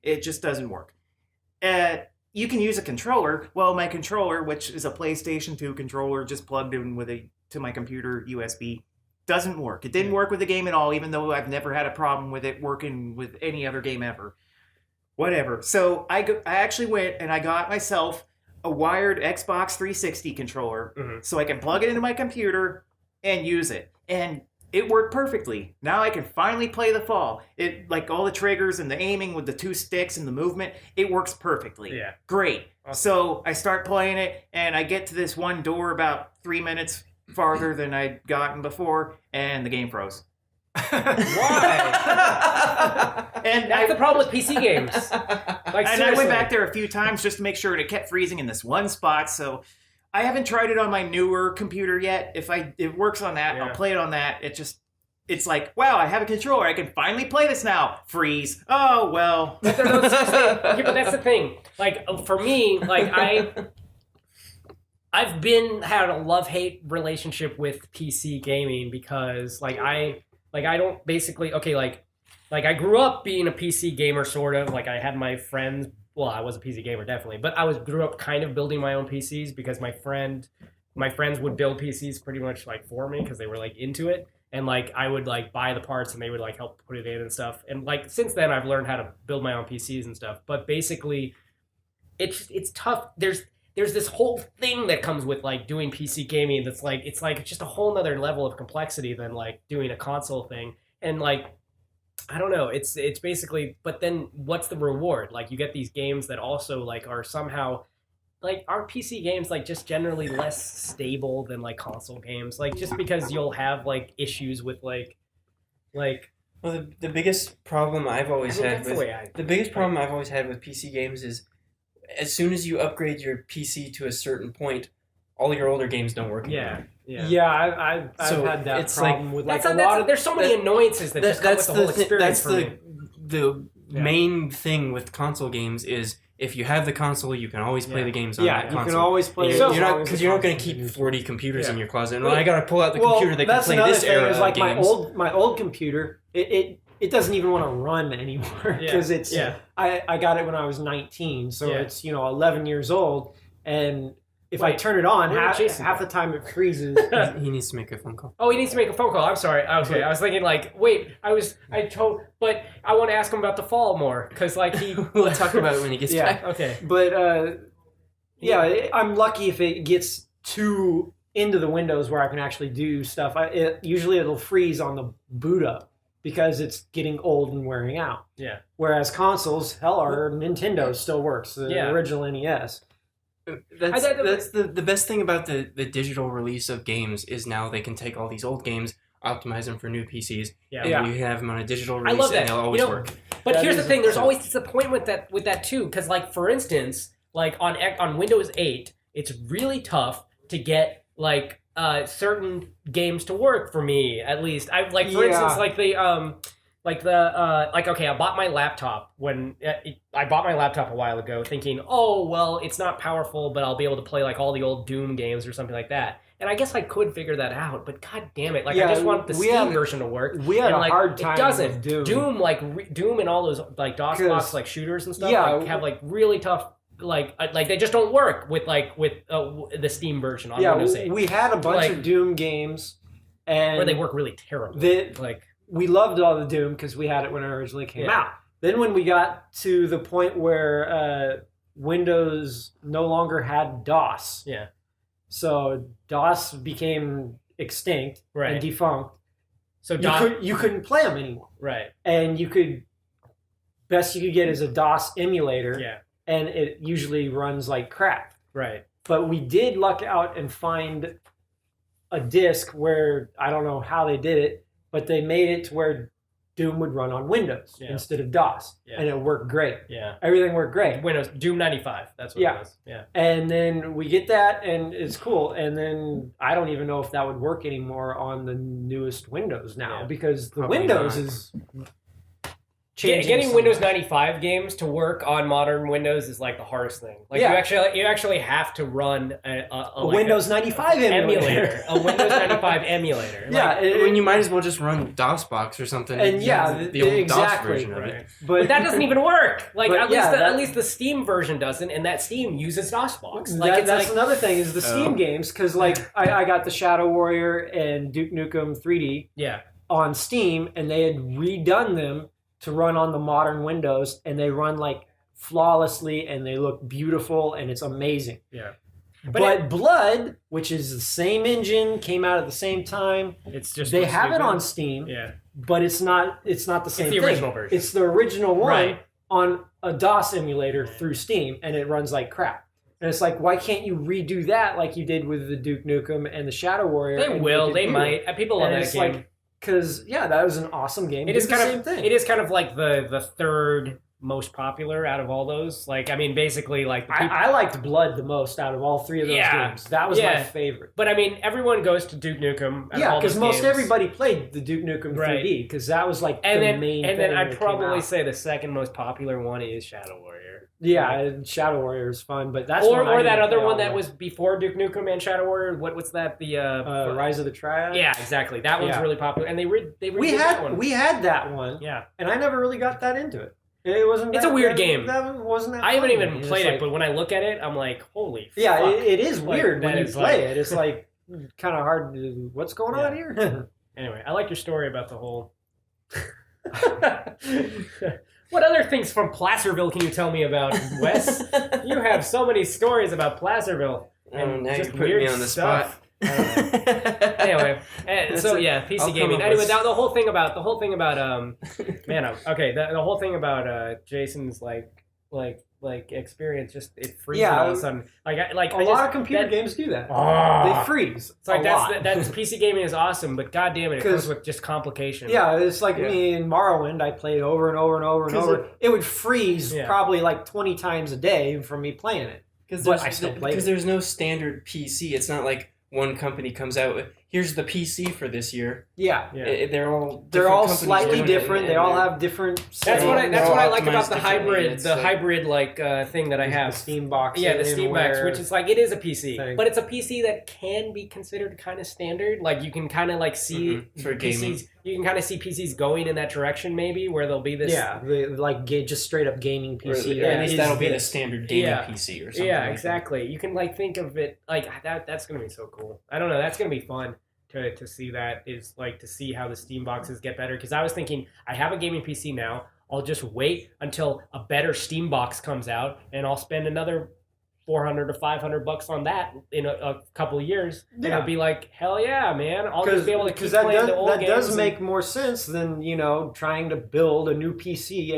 It just doesn't work. You can use a controller. Well, my controller, which is a PlayStation 2 controller, just plugged in to my computer USB, doesn't work. It didn't work with the game at all, even though I've never had a problem with it working with any other game ever. Whatever. So I actually went and I got myself a wired Xbox 360 controller Mhm. so I can plug it into my computer and use it. And it worked perfectly. Now I can finally play The Fall. It like all the triggers and the aiming with the 2 sticks and the movement, it works perfectly. Yeah. Great. Awesome. So I start playing it and I get to this one door about 3 minutes farther than I'd gotten before and the game froze. Why? And That's the problem with PC games. Like and I seriously. went back there a few times just to make sure, and it kept freezing in this one spot. So I haven't tried it on my newer computer yet. If it works on that, Yeah. I'll play it on that. It's like, wow, I have a controller. I can finally play this now. Freeze. Oh well. But that's the thing. Like for me, like I've had a love-hate relationship with PC gaming because I don't basically like I grew up being a PC gamer sort of, like I had my friends, well I was a PC gamer definitely, but I grew up kind of building my own PCs because my friends would build PCs pretty much like for me because they were like into it, and like I would like buy the parts and they would like help put it in and stuff, and like since then I've learned how to build my own PCs and stuff, but basically it's tough. There's this whole thing that comes with like doing PC gaming that's like it's just a whole nother level of complexity than like doing a console thing. And like I don't know, it's basically, but then what's the reward? Like you get these games that also like are somehow like are PC games like just generally less stable than like console games, like just because you'll have like issues with like Well, the biggest problem I've always had that's the with way I. the biggest problem I've always had with PC games is as soon as you upgrade your PC to a certain point, all your older games don't work anymore. Yeah. Yeah, I've So had that it's problem with like That's, a lot of. there's so many annoyances that just come with the whole experience that's for me. the Yeah. main thing with console games is if you have the console, you can always play Yeah. the games on Yeah, that you console. can always play. You're, it you're as not long as because the you're not going to console keep is- 40 computers in Yeah. your closet. And Well, I got to pull out the computer that can that's play another this thing, era is like of games. my old computer. It doesn't even want to run anymore because it's. Yeah. I got it when I was 19, so Yeah. it's 11 years old, and if I Wait, turn it on, where did Jason half go? the time it freezes. He needs to make a phone call. Oh, he needs to make a phone call. I'm sorry. Okay, I was thinking like, wait, but I want to ask him about the fall more because like he. We'll talk about it when he gets Yeah. back. Okay. But I'm lucky if it gets too into the windows where I can actually do stuff. Usually it'll freeze on the boot up because it's getting old and wearing out. Yeah. Whereas consoles, hell, our Nintendo still works. The Yeah. original NES. That's the best thing about the digital release of games is now they can take all these old games, optimize them for new PCs, Yeah. and Yeah. you have them on a digital I release, love that. and they'll always You know, work. But That here's the is- thing: there's so- always disappointment with that too. Because like for instance, like on Windows 8, it's really tough to get like certain games to work for me. At least I like for Yeah. instance okay, I bought my laptop when I bought my laptop a while ago, thinking, oh well, it's not powerful, but I'll be able to play like all the old Doom games or something like that. And I guess I could figure that out, but god damn it, like I Yeah, just want the we Steam had- version to work. We had And, a like, hard time It doesn't. with Doom. Doom and all those like DOS 'Cause- box like shooters and stuff Yeah. like, have like really tough like they just don't work with the Steam version on Windows 8, we had a bunch Like- of Doom games, and where they work really terribly. The, Like we loved all the Doom because we had it when it originally came Yeah. out. Then when we got to the point where Windows no longer had DOS, yeah, so DOS became extinct Right. and defunct. so You couldn't play them anymore, right, and best you could get is a DOS emulator, yeah, and it usually runs like crap. right, But we did luck out and find a disc where I don't know how they did it, but they made it to where Doom would run on Windows Yeah. instead of DOS, Yeah. and it worked great. yeah. Everything worked great. Windows Doom 95. That's what Yeah. it was. Yeah, And then we get that, and it's cool. And then I don't even know if that would work anymore on the newest Windows now Yeah. because the Probably Windows not. is changing. getting some- Windows 95 games to work on modern Windows is like the hardest thing. Like Yeah. you actually have to run a like Windows 95 emulator. a Windows 95 emulator. Yeah, Like, When you might as well just run DOSBox or something. And use yeah, the old exactly. DOS version of right. it. But that doesn't even work. Like But at yeah, at least the Steam version doesn't, and that Steam uses DOSBox. Like it's that's like another thing is the Steam Oh. games because like I got the Shadow Warrior and Duke Nukem 3D yeah, on Steam, and they had redone them to run on the modern Windows, and they run like flawlessly, and they look beautiful, and it's amazing. yeah. But Blood, which is the same engine, came out at the same time. It's just They have it stupid. on Steam, Yeah, but it's not the same the thing. original version. It's the original one Right. on a DOS emulator through Steam, and it runs like crap. And it's like, why can't you redo that like you did with the Duke Nukem and the Shadow Warrior? they and will. make it They new? might. People love And that it's game. like, because that was an awesome game. It Do is the kind same of thing. it is kind of like the third most popular out of all those. Like I mean, basically like the people, I liked Blood the most out of all three of those Yeah. games. That was my Yeah. favorite. but I mean, everyone goes to Duke Nukem. out of Yeah, all because those most games. everybody played the Duke Nukem Right. 3D because that was like And the then main and thing. then I'd that came probably out. say the second most popular one is Shadow Warrior. Yeah, and Shadow Warrior is fun, but that's or one I that didn't other play one all the that way. was before Duke Nukem and Shadow Warrior. What's that? The Rise of the Triad. yeah, exactly. That one's Yeah. really popular, and they redid we that one. had that one, Yeah, and I never really got that into it. It wasn't. It's that- a weird that- game. That wasn't that. I haven't fun to even me. It's played like- it, but when I look at it, I'm like, holy yeah, fuck. it is Like, weird that when you is play like- it. It's like kind of hard to. What's going on here? Anyway, I like your story about the whole. What other things from Placerville can you tell me about, Wes? You have so many stories about Placerville. Oh, now just you're putting me weird on the stuff. spot. Anyway, so yeah, I'll PC come gaming. up Anyway, with- the whole thing about man, okay, the whole thing about Jason's like like experience, just it freezes Yeah, all of a sudden. Like A lot of computer games do that. Oh. They freeze. It's like a that's lot. that's PC gaming is awesome, but god damn it, it 'Cause- comes with just complication. Yeah, it's like Yeah. me in Morrowind. I played over and over and over and 'Cause over. It would freeze Yeah. probably like 20 times a day from me playing it. But I still played it. there's no standard PC. It's not like one company comes out with, here's the PC for this year. Yeah. Yeah. They're all They're different all companies slightly doing it, different. They and all they're- have different. That's what I They're that's all what I like about optimized the differently, hybrid and it's the like- hybrid thing that I have. The Steam box. Yeah, the Steam Box, Alienware which is like it is a PC, thing. but it's a PC that can be considered kind of standard. Like you can kind of like see for gaming. PCs. You can kind of see PCs going in that direction, maybe where there'll be this. yeah, like just straight up gaming Or PC. at least is that'll be the this. standard gaming Yeah. PC or something. Yeah, like that. exactly. You can like think of it like that. That's gonna be so cool. I don't know. That's gonna be fun to see. That is like to see how the Steam boxes get better. Because I was thinking, I have a gaming PC now. I'll just wait until a better Steam box comes out, and I'll spend another $400 to $500 on that in a couple of years. And Yeah. it'll be like, hell yeah, man! I'll just be able to keep that playing does, the old that games. does and- make more sense than trying to build a new PC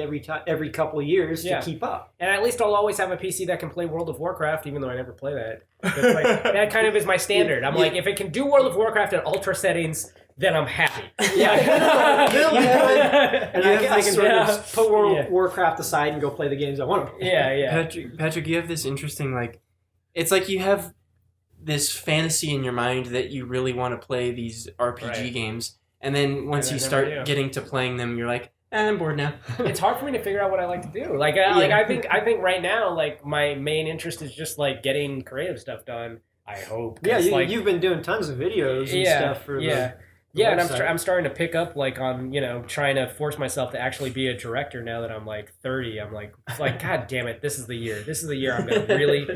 every couple of years Yeah. to keep up. And at least I'll always have a PC that can play World of Warcraft, even though I never play that. It's like, that kind of is my standard. I'm Yeah. like, if it can do World of Warcraft at ultra settings, then I'm happy. Yeah. And You I have can this sort yeah. of put World Yeah. Warcraft aside and go play the games I want to play. Yeah, yeah. Patrick, you have this interesting it's like you have this fantasy in your mind that you really want to play these RPG Right. games, and then once And you I start never do. getting to playing them, you're like, I'm bored now. It's hard for me to figure out what I like to do. Like I think right now, like my main interest is just like getting creative stuff done. I hope. 'Cause, Yeah, like, you've been doing tons of videos and stuff for yeah. the Yeah, and website. I'm starting to pick up like on trying to force myself to actually be a director now that I'm like 30. I'm like it's like god damn it, this is the year. This is the year I'm gonna really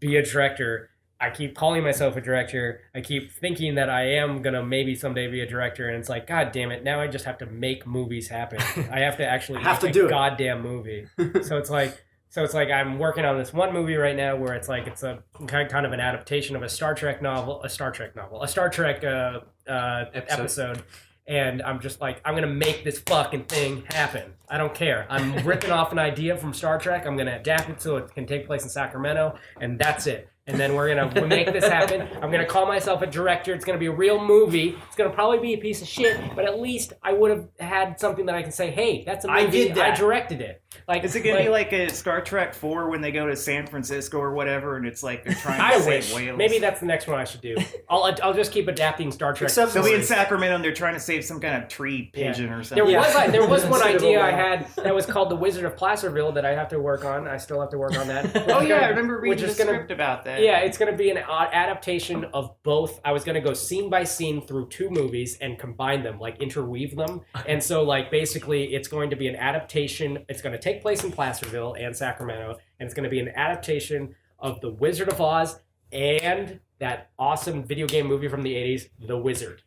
be a director. I keep calling myself a director. I keep thinking that I am gonna maybe someday be a director, and it's like god damn it. Now I just have to make movies happen. I have to actually I have make to a do it. goddamn movie. So it's like I'm working on this one movie right now where it's a kind of an adaptation of a Star Trek episode. And I'm just like, I'm gonna make this fucking thing happen. I don't care. I'm ripping off an idea from Star Trek. I'm gonna adapt it so it can take place in Sacramento, and that's it. And then we're gonna make this happen. I'm gonna call myself a director. It's gonna be a real movie. It's gonna probably be a piece of shit, but at least I would have had something that I can say, hey, that's a movie. I did that. I directed it. Like, Is it gonna be like a Star Trek 4 when they go to San Francisco or whatever, and it's like they're trying to I save wish. whales? Maybe that's the next one I should do. I'll just keep adapting Star Trek. Except They'll be in stories. Sacramento and they're trying to save some kind of tree pigeon or There something. Yeah. there was one Instead of idea a I whale. had that was called The Wizard of Placerville that I have to work on. I still have to work on that. Oh yeah, I remember Which reading the is gonna- script about that. Yeah, it's going to be an adaptation of both. I was going to go scene by scene through two movies and combine them, like interweave them. And so, like, basically, it's going to be an adaptation. It's going to take place in Placerville and Sacramento, and it's going to be an adaptation of The Wizard of Oz and that awesome video game movie from the 80s, The Wizard.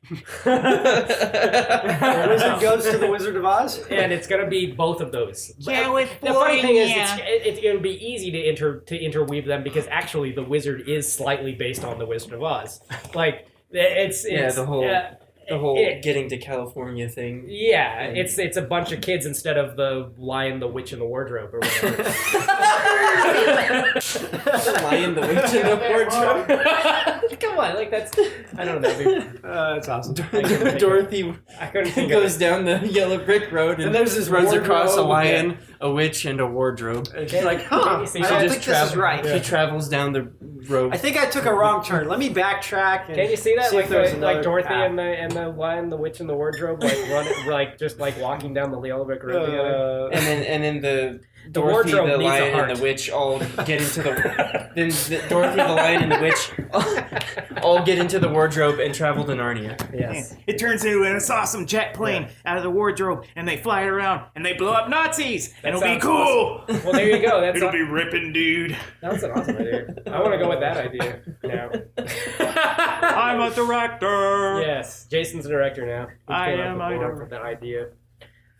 The Wizard goes to the Wizard of Oz. And it's going to be both of those. Yeah, with The funny thing is, yeah. it'll be easy to interweave them because actually the Wizard is slightly based on the Wizard of Oz. Like it's the whole- yeah, The whole it- getting to California thing. yeah, it's a bunch of kids instead of the Lion, the Witch, and the Wardrobe or whatever. The Lion, the Witch, and the Wardrobe. Come on, like that's I don't know. Dude. That's awesome. Dorothy I couldn't think of goes it. down the yellow brick road and, And there's this runs across a wardrobe. lion, a witch, and a wardrobe. And she's like, huh, I She don't just think this is travel- right. She travels down the road. I think I took a wrong turn. Let me backtrack. And Can you see that? if Like there's like another Dorothy path. and the Lion, the Witch, and the Wardrobe, like running, like just like walking down the yellow brick road together. and then the The Dorothy, wardrobe the needs a lion, heart. and the witch all get into the. Then Dorothy, the lion, and the witch all get into the wardrobe and travel to Narnia. Yes. It turns into an awesome jet plane out of the wardrobe, and they fly it around, and they blow up Nazis, and it'll be sounds cool. Well, there you go. That's It'll be ripping, dude. That's an awesome idea. I want to go with that idea now. I'm a director. Yes, Jason's a director now. He I came up am with a more director. of that idea.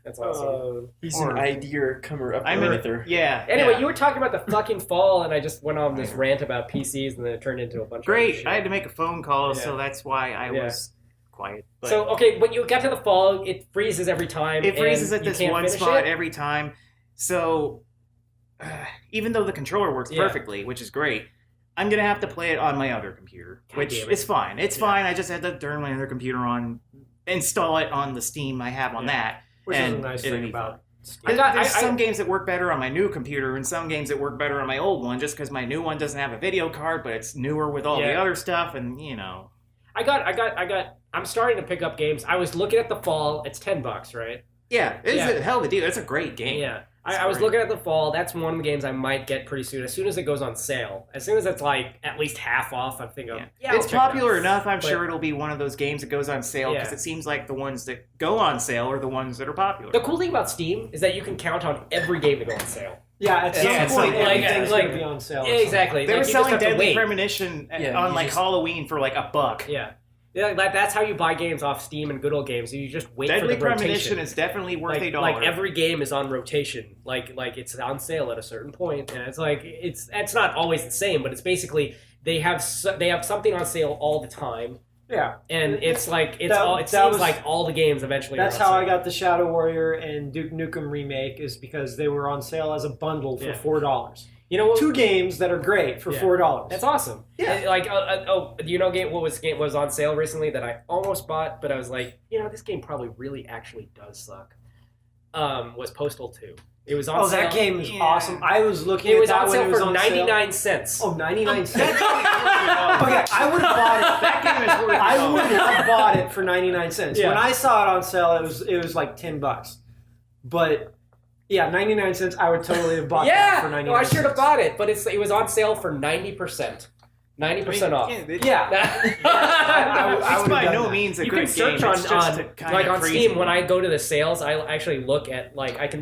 That's awesome. He's Or- an idea comer up I'm with a, her. yeah. Anyway, yeah. you were talking about the fucking fall, and I just went on this rant about PCs, and then it turned into a bunch of other Great. shit. I had to make a phone call, Yeah. so that's why I Yeah. was quiet. But So okay, when you got to the fall, it freezes every time. it freezes and at you this can't one finish spot it? every time. So even though the controller works perfectly, which is great, I'm going to have to play it on my other computer, which is fine. It's fine. I just had to turn my other computer on, install it on the Steam I have on that. Which is a nice thing about Steam. There's some games that work better on my new computer and some games that work better on my old one just because my new one doesn't have a video card, but it's newer with all the other stuff, and I'm starting to pick up games. I was looking at the fall. It's $10, right? Yeah, it's a hell of a deal. It's a great game. Yeah. I was looking at the fall. That's one of the games I might get pretty soon. As soon as it goes on sale. As soon as it's like at least half off, I'm thinking, it's popular enough. I'm sure it'll be one of those games that goes on sale because it seems like the ones that go on sale are the ones that are popular. The cool thing about Steam is that you can count on every game to go on sale. Yeah, at some point, everything's going to be on sale. Exactly. They were selling Deadly Premonition on Halloween for like $1. Yeah. Yeah, that's how you buy games off Steam and good old games. You just wait for the rotation. Deadly Premonition is definitely worth $1. Like every game is on rotation. Like it's on sale at a certain point, and it's like it's not always the same, but it's basically they have something on sale all the time. Yeah, and it's like it seems like all the games eventually. That's how I got the Shadow Warrior and Duke Nukem Remake is because they were on sale as a bundle for $4. You know what? 2 games that are great for $4. That's awesome. Yeah. Like, do you know what was on sale recently that I almost bought, but I was like, this game probably really actually does suck. Was Postal 2. It was on sale. That game is awesome. I was looking at that It was on sale for 99 sale. cents. Oh, 99 cents. Okay, I would have bought it. That game is worth I would have bought it for 99 cents. Yeah. When I saw it on sale, it was like $10. But yeah, 99 cents, I would totally have bought that for 99 I cents. should have bought it, but it was on sale for 90%. 90% off. It's by no means a you good can search game. It's just on Steam. When I go to the sales, I actually look at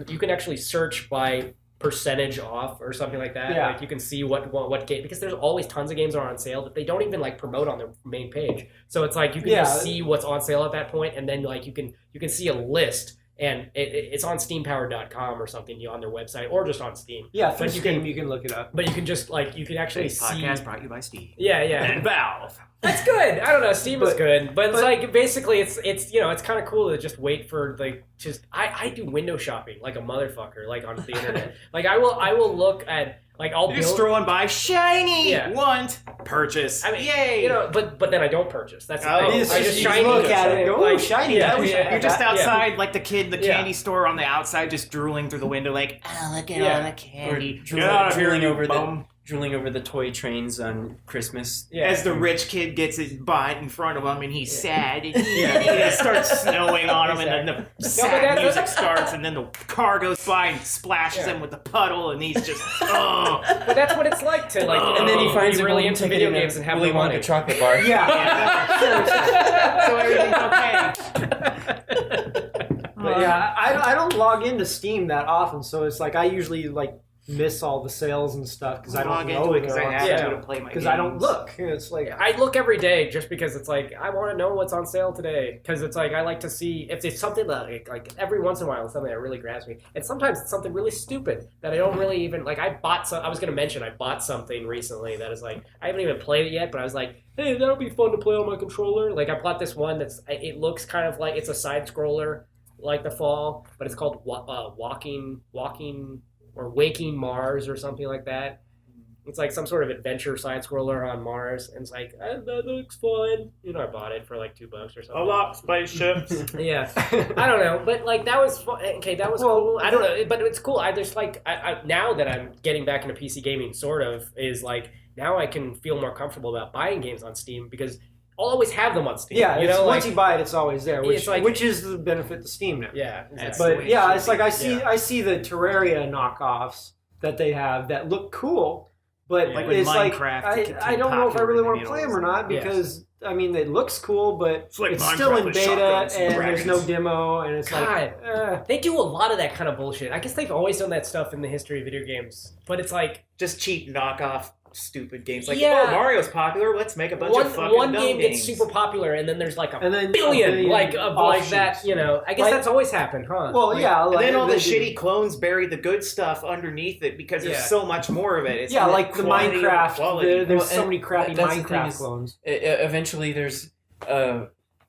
you can actually search by percentage off or something like that. Yeah. Like you can see what game, because there's always tons of games that are on sale that they don't even promote on their main page. So it's like you can just see what's on sale at that point, and then you can see a list. And it's on steampower.com or something on their website, or just on Steam. Yeah, through Steam you can look it up. But you can just you can actually see. Podcast brought you by Steam. Yeah. And Valve. That's good. I don't know. Steam is good, but it's basically it's it's kind of cool to just wait for I do window shopping like a motherfucker on the internet. I will look at I'll just strolling by shiny want purchase. I mean, yay! But then I don't purchase. That's the thing. I just shiny look at it. Go shiny. You're just outside like the kid in the candy store on the outside, just drooling through the window, like look at all the candy. Drooling over the toy trains on Christmas. Yeah. As the rich kid gets his bite in front of him and he's sad. And it starts snowing on him, and then the sad music starts, and then the car goes by and splashes him with the puddle, and he's just But that's what it's like to and then he finds be really into video games and have Willy money. Wonka chocolate bar. So everything's okay. But yeah, I don't log into Steam that often, so it's I usually miss all the sales and stuff because I don't know because I have to play my games. Because I don't look. It's I look every day just because it's I want to know what's on sale today, because it's I like to see if it's something that every once in a while it's something that really grabs me, and sometimes it's something really stupid that I don't really even I was going to mention I bought something recently that is I haven't even played it yet, but I was like, hey, that'll be fun to play on my controller. I bought this one it looks kind of it's a side scroller like the fall, but it's called Walking or Waking Mars or something like that. It's some sort of adventure side scroller on Mars, and it's that looks fun. I bought it for $2 or something. A lot of spaceships. Yeah, I don't know, but that was fun. Okay, that was cool. I don't know, but it's cool. I just I now that I'm getting back into PC gaming, sort of is now I can feel more comfortable about buying games on Steam because I'll always have them on Steam. Yeah, once you buy it, it's always there, which it's which is the benefit to Steam now. Yeah, exactly. But yeah, it's I see the Terraria knockoffs that they have that look cool, but it's Minecraft I don't know if I really want to play them or not because it looks cool, but it's still in beta and there's no demo, and it's they do a lot of that kind of bullshit. I guess they've always done that stuff in the history of video games, but it's just cheap knockoff stupid games Mario's popular, let's make a bunch of fucking one dumb game games. gets super popular and then there's a billion of that, I guess that's always happened, huh? Well, and then all the shitty clones bury the good stuff underneath it because there's so much more of it. It's the Minecraft, there's so many crappy Minecraft clones. Eventually there's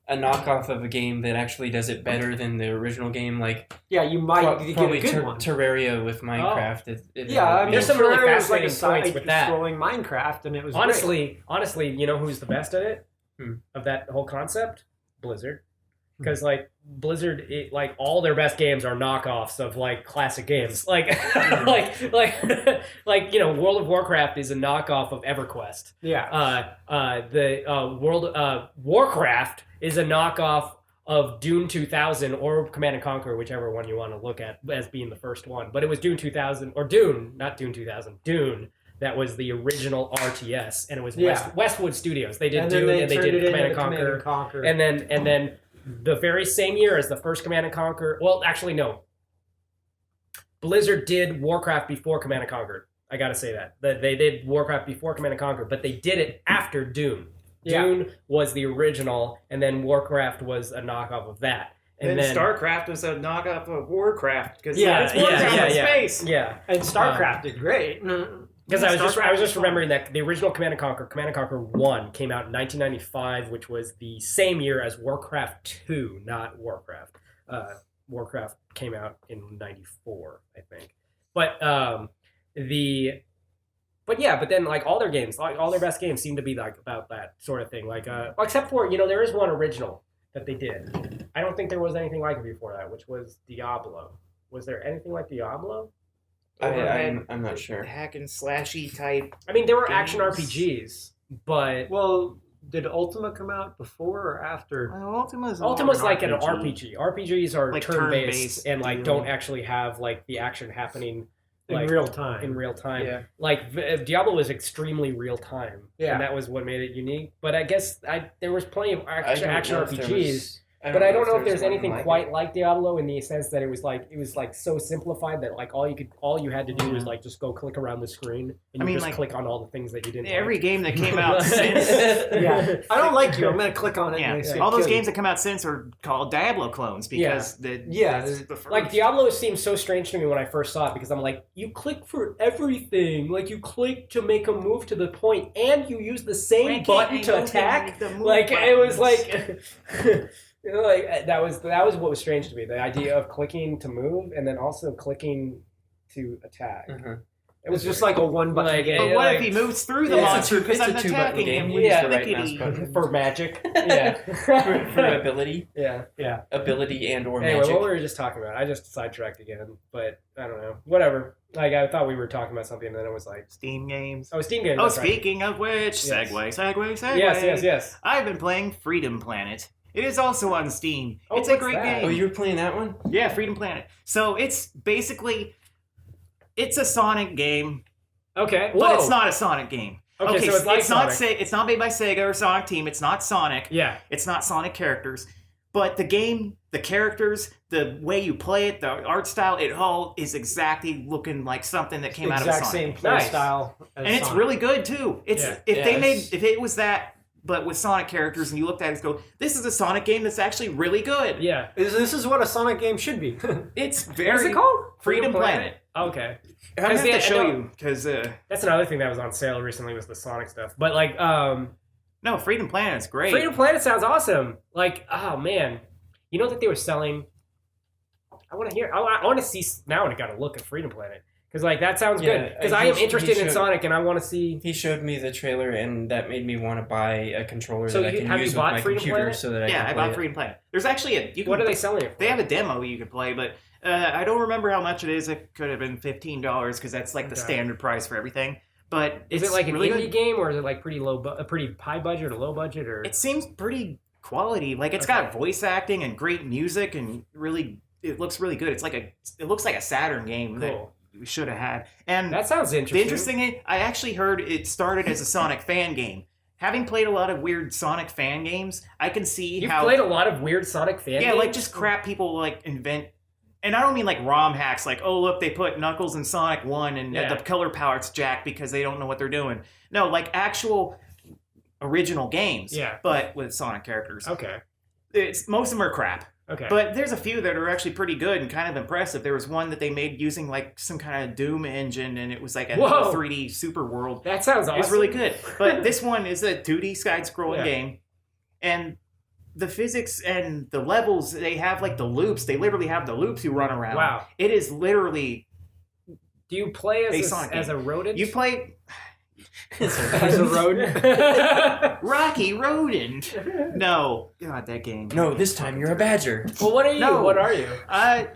a knockoff of a game that actually does it better than the original game, like Yeah, you might get probably a good one. Terraria with Minecraft. Yeah, I mean, There's some really Terraria was fascinating like points with that. scrolling Minecraft, and it was great. Honestly, you know who's the best at it? Hmm. Of that whole concept? Blizzard. Because like Blizzard, like all their best games are knockoffs of like classic games. Like, like you know, World of Warcraft is a knockoff of EverQuest. Yeah. Warcraft is a knockoff of Dune 2000 or Command and Conquer, whichever one you want to look at as being the first one. But it was Dune 2000 or Dune, not Dune 2000, Dune. That was the original RTS, and it was Westwood Studios. They did Dune and they did Command and Conquer, and then the very same year as the first Command and Conquer. Well, actually, no. Blizzard did Warcraft before Command and Conquer. I gotta say that they did Warcraft before Command and Conquer, but they did it after Dune. Yeah. Dune was the original, and then Warcraft was a knockoff of that. And then StarCraft was a knockoff of Warcraft because Yeah, it's Warcraft in space. Yeah, And StarCraft did great. because I was just remembering that the original Command and Conquer 1 came out in 1995, which was the same year as Warcraft 2, not Warcraft. Warcraft came out in 94, I think. But then like all their games, like all their best games seem to be like about that sort of thing. Like except for, you know, there is one original that they did. I don't think there was anything like it before that, which was Diablo. Was there anything like Diablo? I'm not sure. Hack and slashy type. I mean, there were action Games. RPGs, but Well, did Ultima come out before or after? Ultima's like an RPG. RPGs are Like turn-based turn-based, and like yeah. don't actually have like the action happening In like, real time. in real time. Yeah. Like Diablo was extremely real time, Yeah. and that was what made it unique. But I guess there was plenty of action RPGs. I But I don't know if there was there's anything one like quite it. like Diablo in the sense that it was like so simplified that like all you had to do was like just go click around the screen and I mean, just like, click on all the things that you didn't. Every like. game that came out since. Yeah. I don't like you. I'm going to click on it. Yeah, and it's gonna all those kill you. games that come out since are called Diablo clones because Yeah. the first. Like Diablo seemed so strange to me when I first saw it because I'm like, you click for everything. Like you click to make a move to the point, and you use the same button to attack. Like it was like, you know, like that was what was strange to me. The idea of clicking to move and then also clicking to attack. Uh-huh. It It was just like a one button Like, game. But yeah, what like- if he moves through the Yeah, monster it's because a I'm two-button attacking game. him You with use Yeah. the right mouse clickety? button. for magic. Yeah. for ability, Yeah. ability and or Anyway, magic. what we were just talking about, I just sidetracked again, but I don't know. Whatever. Like I thought we were talking about something, and then it was like, Steam games. oh, Steam games. Oh, that's right. speaking of which, Yes. segue. Yes. I've been playing Freedom Planet. It is also on Steam. Oh, it's a what's great that? game. Oh, you were playing that one? Yeah, Freedom Planet. So it's basically, it's a Sonic game, Okay. but Whoa. it's not a Sonic game. Okay, so it's like not Sonic. it's not made by Sega or Sonic Team. It's not Sonic. Yeah. It's not Sonic characters. But the game, the characters, the way you play it, the art style, it all is exactly looking like something that came out of exact Sonic. same play Nice. style. As And it's Sonic. really good too. It's Yeah. if Yeah, they made it's- if it was that, but with Sonic characters, and you looked at it and go, "This is a Sonic game that's actually really good." Yeah. This is what a Sonic game should be. It's What very is it called? Freedom Planet. Okay. I'm gonna have the- to show no. you because That's another thing that was on sale recently was the Sonic stuff. But like, no, Freedom Planet is great. Freedom Planet sounds awesome. Like, oh man, you know that they were selling. I want to hear. I want to see now. I got to look at Freedom Planet because like that sounds Yeah, good. Because he I am sh- interested he in showed- Sonic and I want to see. He showed me the trailer, and that made me want to buy a controller So that I you- can have you use with bought my Freedom computer Planet? so that I Yeah, can I play bought it. Freedom Planet. There's actually a. What are they selling it for? They have a demo you could play, but I don't remember how much it is. It could have been $15 because that's like the Okay. standard price for everything. But Is it's it like an really indie good. game or is it like pretty a pretty high budget or low budget or? It seems pretty quality. Like it's got voice acting and great music and really, it looks really good. It looks like a Saturn game that Cool. we should have had. And That sounds interesting. the interesting thing, I actually heard it started as a Sonic fan game. Having played a lot of weird Sonic fan games, I can see You've how played a lot of weird Sonic fan yeah, games? like just crap people like invent. And I don't mean like ROM hacks, like, oh, look, they put Knuckles in Sonic 1 and Yeah. the color palette's jacked because they don't know what they're doing. No, like actual original games, Yeah. but with Sonic characters. Okay. Most of them are crap, Okay. but there's a few that are actually pretty good and kind of impressive. There was one that they made using like some kind of Doom engine, and it was like a Whoa. 3D super world. that sounds awesome. It was really good. But this one is a 2D side-scrolling Yeah. game, and the physics and the levels, they have like the loops. They literally have the loops you run around. Wow. It is literally Do you play Based as on as a rodent? you play As a rodent. Rocky Rodent. No, God, that game. No, this time you're a badger. Well, what are you? No. What are you? I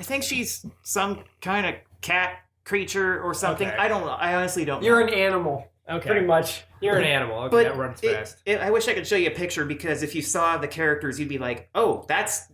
think she's some kind of cat creature or something. Okay. I don't know. I honestly don't. You're know. an animal, Okay. pretty much. You're an animal. Okay, But that runs fast. I wish I could show you a picture because if you saw the characters, you'd be like, "Oh,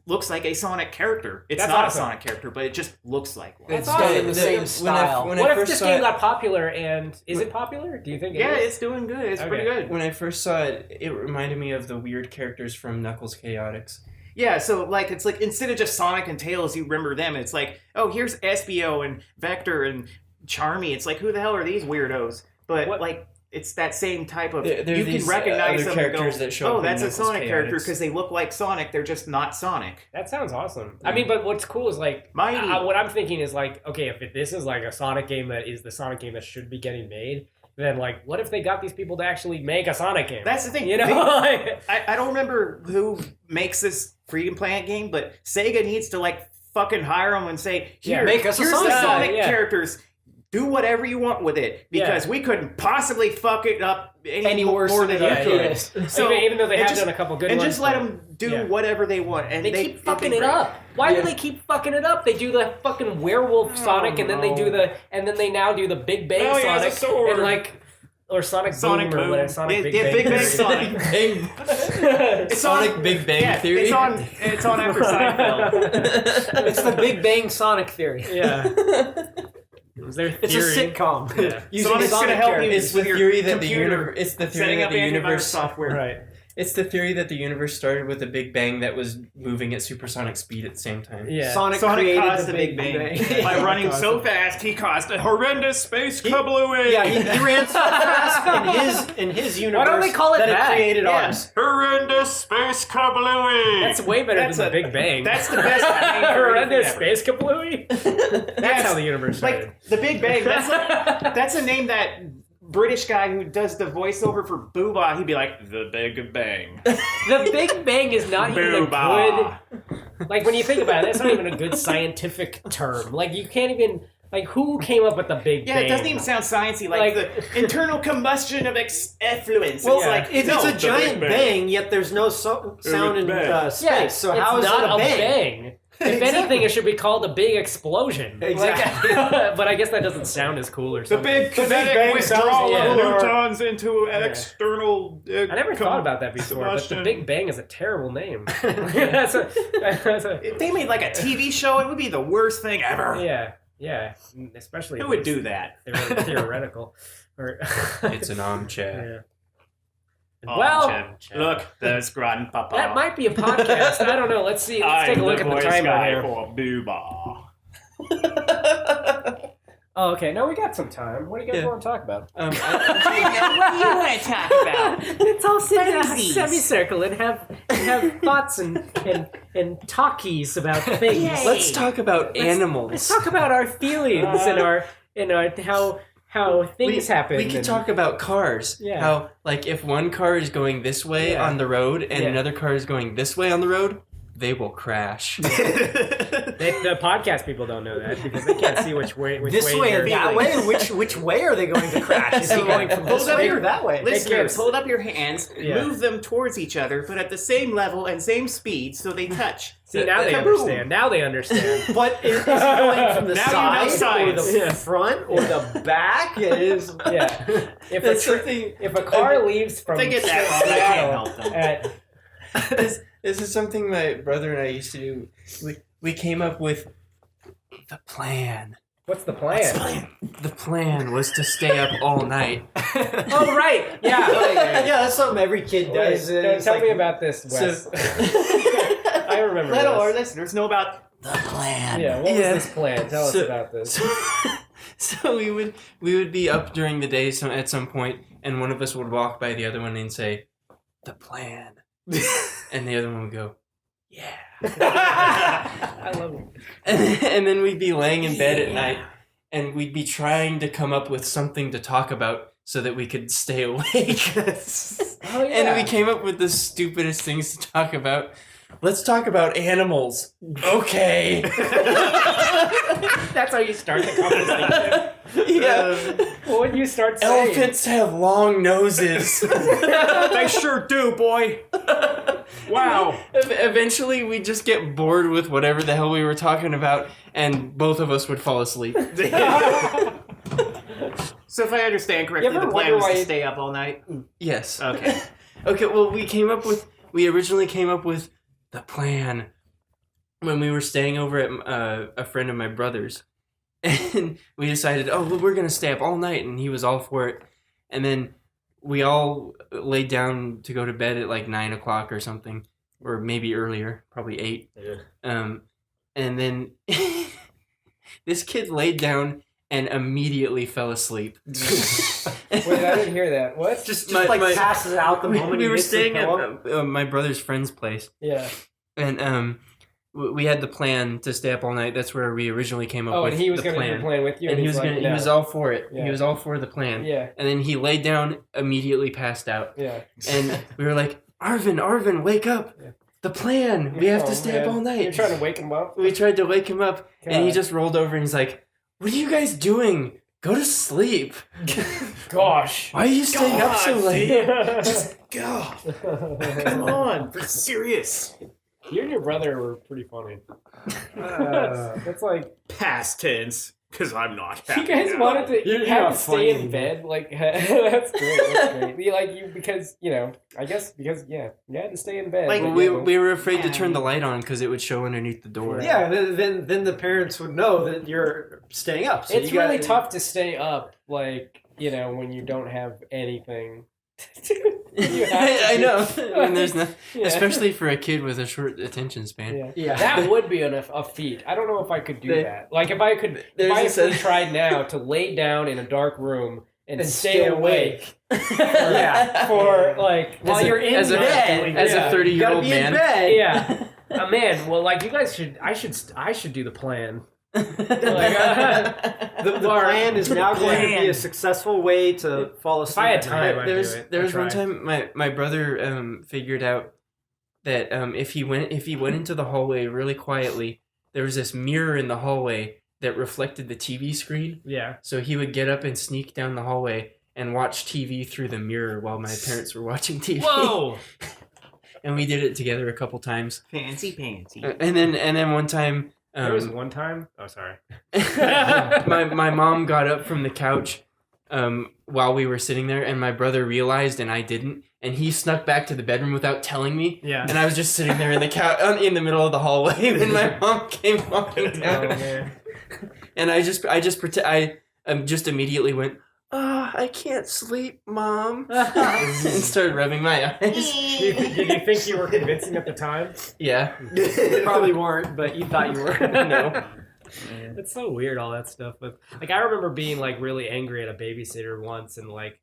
looks like a Sonic character." It's That's not awesome. a Sonic character, but it just looks like one. That's It's awesome. in the same style. When What I if first this saw game it, got popular and is it popular? Do you think it Yeah, is? it's doing good. It's Okay. pretty good. when I first saw it, it reminded me of the weird characters from Knuckles Chaotix. Yeah, so like it's like instead of just Sonic and Tails, you remember them. It's like, oh, here's Espio and Vector and Charmy. It's like, who the hell are these weirdos? But What- like, it's that same type of. There You these, can recognize other them and go, characters that show oh, up in that's a Knuckles Sonic character Chaotix. because they look like Sonic. They're just not Sonic. That sounds awesome. I mean, but what's cool is like, Mighty. what I'm thinking is like, okay, if this is like a Sonic game that is the Sonic game that should be getting made, then like, what if they got these people to actually make a Sonic game? That's the thing. You know, Like, I don't remember who makes this Freedom Planet game, but Sega needs to like fucking hire them and say, Yeah, here, make us a here's Sonic the game." Sonic Yeah. characters. Do whatever you want with it because we couldn't possibly fuck it up Any worse more than than it you could. is. So even though they and have just- done a couple good and ones, just let but- them do yeah. whatever they want, and They keep it'd fucking be it great. up. Why Yeah. do they keep fucking it up? They do the fucking werewolf Sonic, and then they do and then they now do the Big Bang Oh, he has a Sonic, sword. and like, or Sonic Sonic Boom, or Boom. whatever, Sonic Big Yeah, Bang. Big Bang Theory. Sonic. Big It's Sonic on- Big Bang Yeah, Theory. It's on after Seinfeld. It's the Big Bang Sonic theory. Yeah. It was their It's a theory. sitcom. Yeah. Using Sonic's gonna Sonic help you. characters. It's the with your theory that the computer, universe. It's the theory Setting that up the antivirus universe. software. Right. It's the theory that the universe started with a Big Bang that was moving at supersonic speed at the same time. Yeah. Sonic Sonic created caused the the Big Bang Bang. by running Caused so it. fast. He caused a horrendous space kablooey. Yeah, he ran so fast in his universe. Why don't they call it that? that? It created Yeah. ours. Horrendous space kablooey. That's way better That's than the a- Big Bang. That's the best name for Horrendous anything ever. space kablooey. That's how the universe started. Like the Big Bang. That's a name that British guy who does the voiceover for Booba. He'd be like the Big Bang. The Big Bang is not even a Booba. good. Like when you think about it, that's not even a good scientific term. Like you can't even. Like who came up with the Big Yeah, Bang? it doesn't even sound sciencey. Like, the internal combustion of effluence. Well, It's like it's no, a the giant Big bang, yet there's no sound in Yeah, space. So it's how is not it a bang? bang? If anything, it should be called a big explosion. Exactly. Like, but I guess that doesn't sound as cool or The something. big kinetic Bang withdrawal sounds of cool. neutrons into external. I never thought about that before, but the combustion. Big Bang is a terrible name. that's a, If they made like a TV show, it would be the worst thing ever. yeah, especially Who if would it's do that? theoretical. Or, It's an armchair. yeah. Well, Look, there's Grandpapa. that might be a podcast. I don't know. Let's see. Let's take a look at the timer here. for Booba. Oh, okay. No, we got some time. What do you guys Yeah. want to talk about? What do you want to talk about? Let's all sit in a Funsies. semicircle and have thoughts and talkies about things. Yay. Let's talk about animals. Let's talk about our feelings and our how things happen. We can and- talk about cars. Yeah. How, like, if one car is going this way Yeah. on the road and Yeah. another car is going this way on the road, they will crash. The podcast people don't know that because they can't see which way. This way you're or that going. way? Which way are they going to crash? Is he going from this Hold up way your- or that way? Listeners, cares? hold up your hands, Yeah. move them towards each other, but at the same level and same speed so they touch. See, now they Kaboom. understand. Now they understand. But is he going from the Now you know side or science. the Yeah. front or the back? It is. Yeah. If That's a, something. if a car leaves from They get that far, they Seattle can't help them. at This is something my brother and I used to do. We came up with the plan. what's the plan? The plan was to stay up all night. Oh right, yeah. Yeah, that's something every kid does. Wait, It's tell like- me about this, Wes. I remember. Let all our this. listeners know about the plan. Yeah, what Yeah. was this plan? Tell us So- about this. So we would be up during the day at some point, and one of us would walk by the other one and say, "The plan," and the other one would go, "Yeah." I love it. And then we'd be laying in bed at night, and we'd be trying to come up with something to talk about so that we could stay awake. Oh, yeah. And we came up with the stupidest things to talk about. Let's talk about animals. Okay. That's how you start the conversation. Yeah. What would you start saying? Elephants have long noses. They sure do, boy. Wow. Eventually, we just get bored with whatever the hell we were talking about, and both of us would fall asleep. So if I understand correctly, You ever the plan wonder was why to you- stay up all night? Yes. Okay. Okay, well, we originally came up with the plan when we were staying over at a friend of my brother's. And we decided, oh, well, we're going to stay up all night, and he was all for it. And then we all laid down to go to bed at like 9 o'clock or something, or maybe earlier, probably 8. And then this kid laid down and immediately fell asleep. Wait, I didn't hear that. What? Just My- like my- passes out the moment we he were hits the staying pillow. at my brother's friend's place, Yeah. and we had the plan to stay up all night. That's where we originally came up Oh, with and he was the going to do plan. the plan with you, And he was he's like, gonna, no. he was all for it. Yeah. He was all for the plan. Yeah, And then he laid down, immediately passed out, yeah. and we were like, Arvin, wake up! Yeah. The plan. We have Oh, to stay up man. all night. You're trying to wake him up? We tried to wake him up, and he God. just rolled over and he's like, "What are you guys doing? Go to sleep. Gosh. Why are you staying up so late?" God, come on, we're serious. You and your brother were pretty funny. That's like Past tense, because I'm not happy. you guys now. wanted to. You You're had not to stay funny in anymore. bed. Like that's great. That's great. You because I guess because you had to stay in bed. Like, but, We, you know. we were afraid to Yeah. turn the light on because it would show underneath the door. Yeah, then the parents would know that you're staying up. So It's you really gotta- tough to stay up, like when you don't have anything. You have to I do- know. When there's no, Yeah. especially for a kid with a short attention span. Yeah. Yeah. That would be a feat. I don't know if I could do They- that. Like if I could, if There's I this- actually tried now to lay down in a dark room and, And stay stay awake Yeah. for like While you're in as bed. as Yeah. a 30-year-old You gotta be man. in bed. yeah. Man, well, like you guys should. I should do the plan. The plan is now going to be a successful way to fall asleep. If I had at time, night. I'd do it. There was I one tried. time my brother figured out that if he went into the hallway really quietly, there was this mirror in the hallway that reflected the TV screen. Yeah. So he would get up and sneak down the hallway and watch TV through the mirror while my parents were watching TV. Whoa. And we did it together a couple times. Fancy pantsy. And then one time There was one time. Oh, sorry. my mom got up from the couch while we were sitting there, and my brother realized and I didn't, and he snuck back to the bedroom without telling me. Yeah. And I was just sitting there in the in the middle of the hallway when my mom came walking Oh down, man. and I just immediately went, "Oh, I can't sleep, Mom," and started rubbing my eyes. Did you think you were convincing at the time? Yeah. You probably weren't, but you thought you were. No. It's so weird, all that stuff. But like, I remember being like really angry at a babysitter once, and like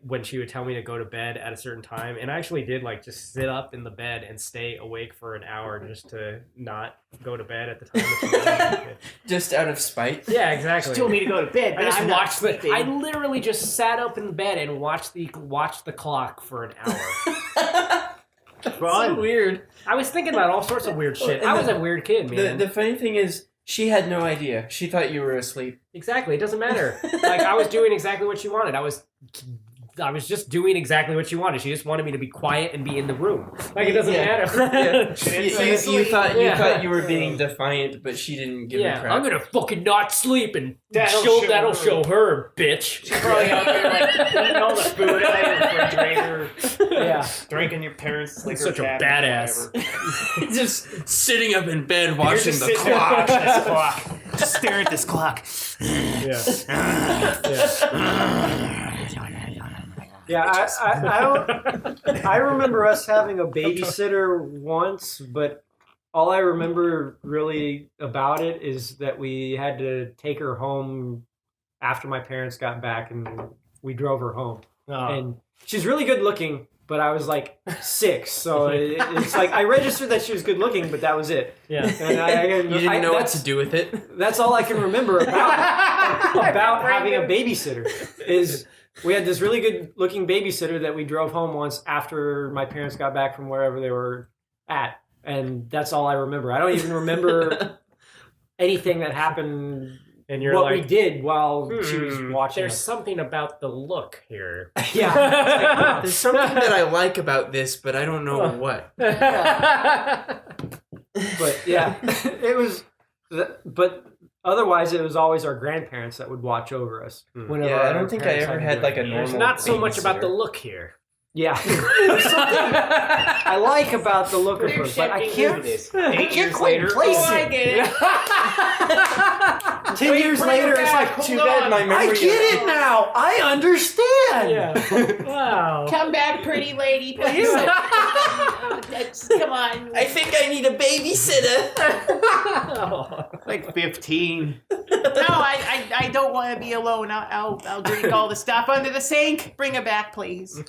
when she would tell me to go to bed at a certain time, and I actually did like just sit up in the bed and stay awake for an hour just to not go to bed at the time. That she wanted me to. Just out of spite. Yeah, exactly. She told me to go to bed, I but just I'm not watched the. sleeping. I literally just sat up in bed and watched the clock for an hour. Fun. So weird. I was thinking about all sorts of weird shit. And I was a weird kid, man. The funny thing is, she had no idea. She thought you were asleep. Exactly. It doesn't matter. Like I was doing exactly what she wanted. I was just doing exactly what she wanted. She just wanted me to be quiet and be in the room. Like it doesn't Yeah. matter. She didn't You, say you sleep. thought Yeah. thought you were being defiant, but she didn't give a Yeah, crap. I'm gonna fucking not sleep and That'll that'll show show her, bitch. She's probably out there like eating all the food out of the refrigerator, Yeah. drinking your parents' liquor. Such a cabinet, badass. whatever. Just sitting up in bed You're watching just the sitting there clock. watching this clock. Just stare at this clock. Yeah. Yeah. Yeah, I remember us having a babysitter once, but all I remember really about it is that we had to take her home after my parents got back, and we drove her home. And she's really good looking, but I was like 6, so it's like I registered that she was good looking, but that was it. Yeah. And You didn't know what that's- to do with it. That's all I can remember about having a babysitter is we had this really good looking babysitter that we drove home once after my parents got back from wherever they were at, and that's all I remember. I don't even remember anything that happened. And you're What we like, did while she was watching. there's us. something about the look here. Yeah. There's something that I like about this, but I don't know what. But yeah, it was. But otherwise, it was always our grandparents that would watch over us. Whenever Yeah, I our don't think I parents ever to had do like a anything. There's normal not so much about the babysitter. look here. Yeah, there's something I like about the look of We're her, but I shifting can't. into this. I 8 can't years quite later, place oh, I it. get it. 10 Wait, years bring later, it it's back. like, Too Hold bad on. my memory I get it now. I understand. Yeah. Wow. Come back, pretty lady. Please. Come on. I think I need a babysitter. Like 15. No, I don't want to be alone. I'll drink all the stuff under the sink. Bring it back, please.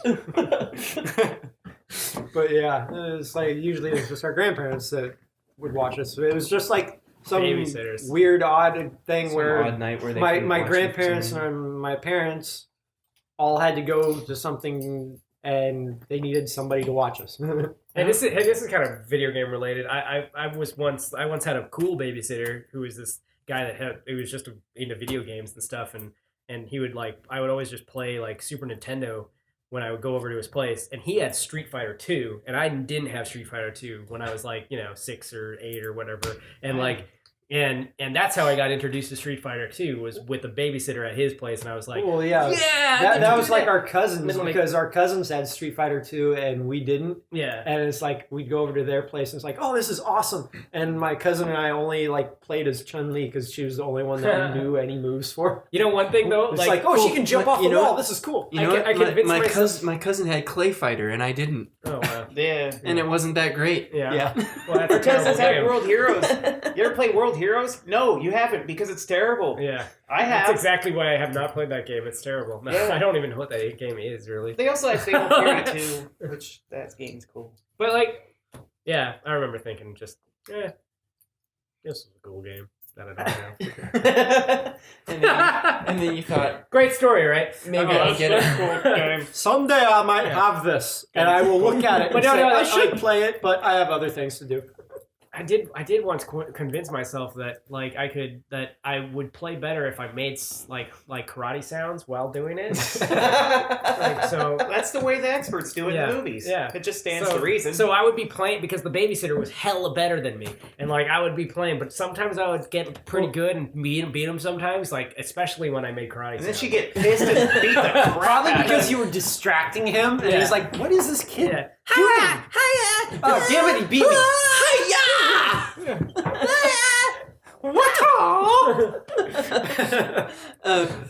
But yeah, it's like usually it's just our grandparents that would watch us. It was just like some Babysitters. weird, odd thing Some where odd night where they my couldn't watch grandparents it. and my parents all had to go to something and they needed somebody to watch us. And this is kind of video game related. I once had a cool babysitter who was this guy it was just into video games and stuff, and he would I would always just play like Super Nintendo when I would go over to his place, and he had Street Fighter 2, and I didn't have Street Fighter 2 when I was 6 or 8 or whatever, and and that's how I got introduced to Street Fighter 2 was with a babysitter at his place, and I was like, Well, yeah. yeah, That was like our cousins Then, like- because our cousins had Street Fighter 2 and we didn't. yeah. And it's like we'd go over to their place and it's like, oh, this is awesome. And my cousin and I only played as Chun-Li because she was the only one that we knew any moves for. You know one thing though, It's like, oh, cool. she can jump But off you the know wall. what? This is cool. You know I what? convinced My myself- my cousin had Clay Fighter and I didn't, Oh wow. Yeah. and it wasn't that great. Yeah. Yeah. Well, that's a Because terrible it's had game. World Heroes. You ever play World Heroes? No, you haven't because it's terrible. Yeah. I have. That's exactly why I have not played that game. It's terrible. Yeah. I don't even know what that game is really. They also have Fatal Fury 2, which that game's cool. But yeah, I remember thinking just, this is a cool game that I don't know. and then you thought Great story, right? maybe Okay, I'll get it. Cool game. Someday I might Yeah. have this and I will look at it But and no, say, no, I should like- play it, but I have other things to do. I did once convince myself that I would play better if I made like karate sounds while doing it. So That's the way the experts do it Yeah, in movies. yeah. It just stands to reason. So I would be playing because the babysitter was hella better than me, and I would be playing, but sometimes I would get pretty good and beat him sometimes, especially when I made karate. and then sounds. she get pissed and beat the crap Probably out of because him. you were distracting him and Yeah. he's like, what is this kid Yeah. doing? Oh, damn it, he beat me.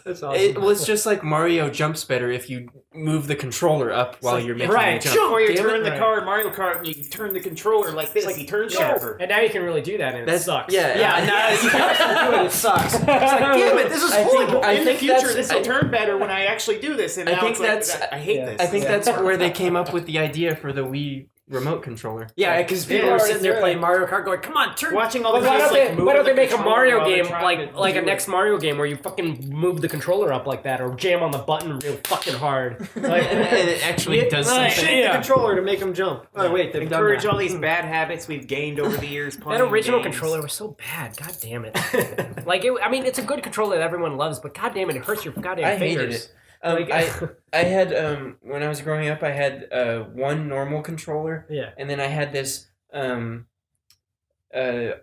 That's awesome. It was just like Mario jumps better if you move the controller up while you're making right, the jump. Or you Damn turn it, the right. car in Mario Kart and you turn the controller like this. He turns sharper. And now you can really do that, and it That's- sucks. yeah. Yeah, now you have to do it. It sucks. It's like, damn it, this is I think- horrible. I In the think future, that's- this will I- turn better when I actually do this. And I now think it's like, that's- I hate yeah. this. I think that's where they came up with the idea for the Wii remote controller. Yeah, because people Yeah, are sitting there right. playing Mario Kart going, come on, turn. Watching all But the why kids don't they? like move Why don't they the make a controller Mario while they're game trying to like a do next it. Mario game where you fucking move the controller up like that or jam on the button real fucking hard? And it actually does Right. something. Shake Yeah. the controller to make him jump. Oh, wait, they've done Encourage that. all these bad habits we've gained over the years That playing original games. controller was so bad. God damn it! It's a good controller that everyone loves, but god damn it hurts your goddamn I fingers. hated it. I had when I was growing up, I had one normal controller, Yeah. and then I had this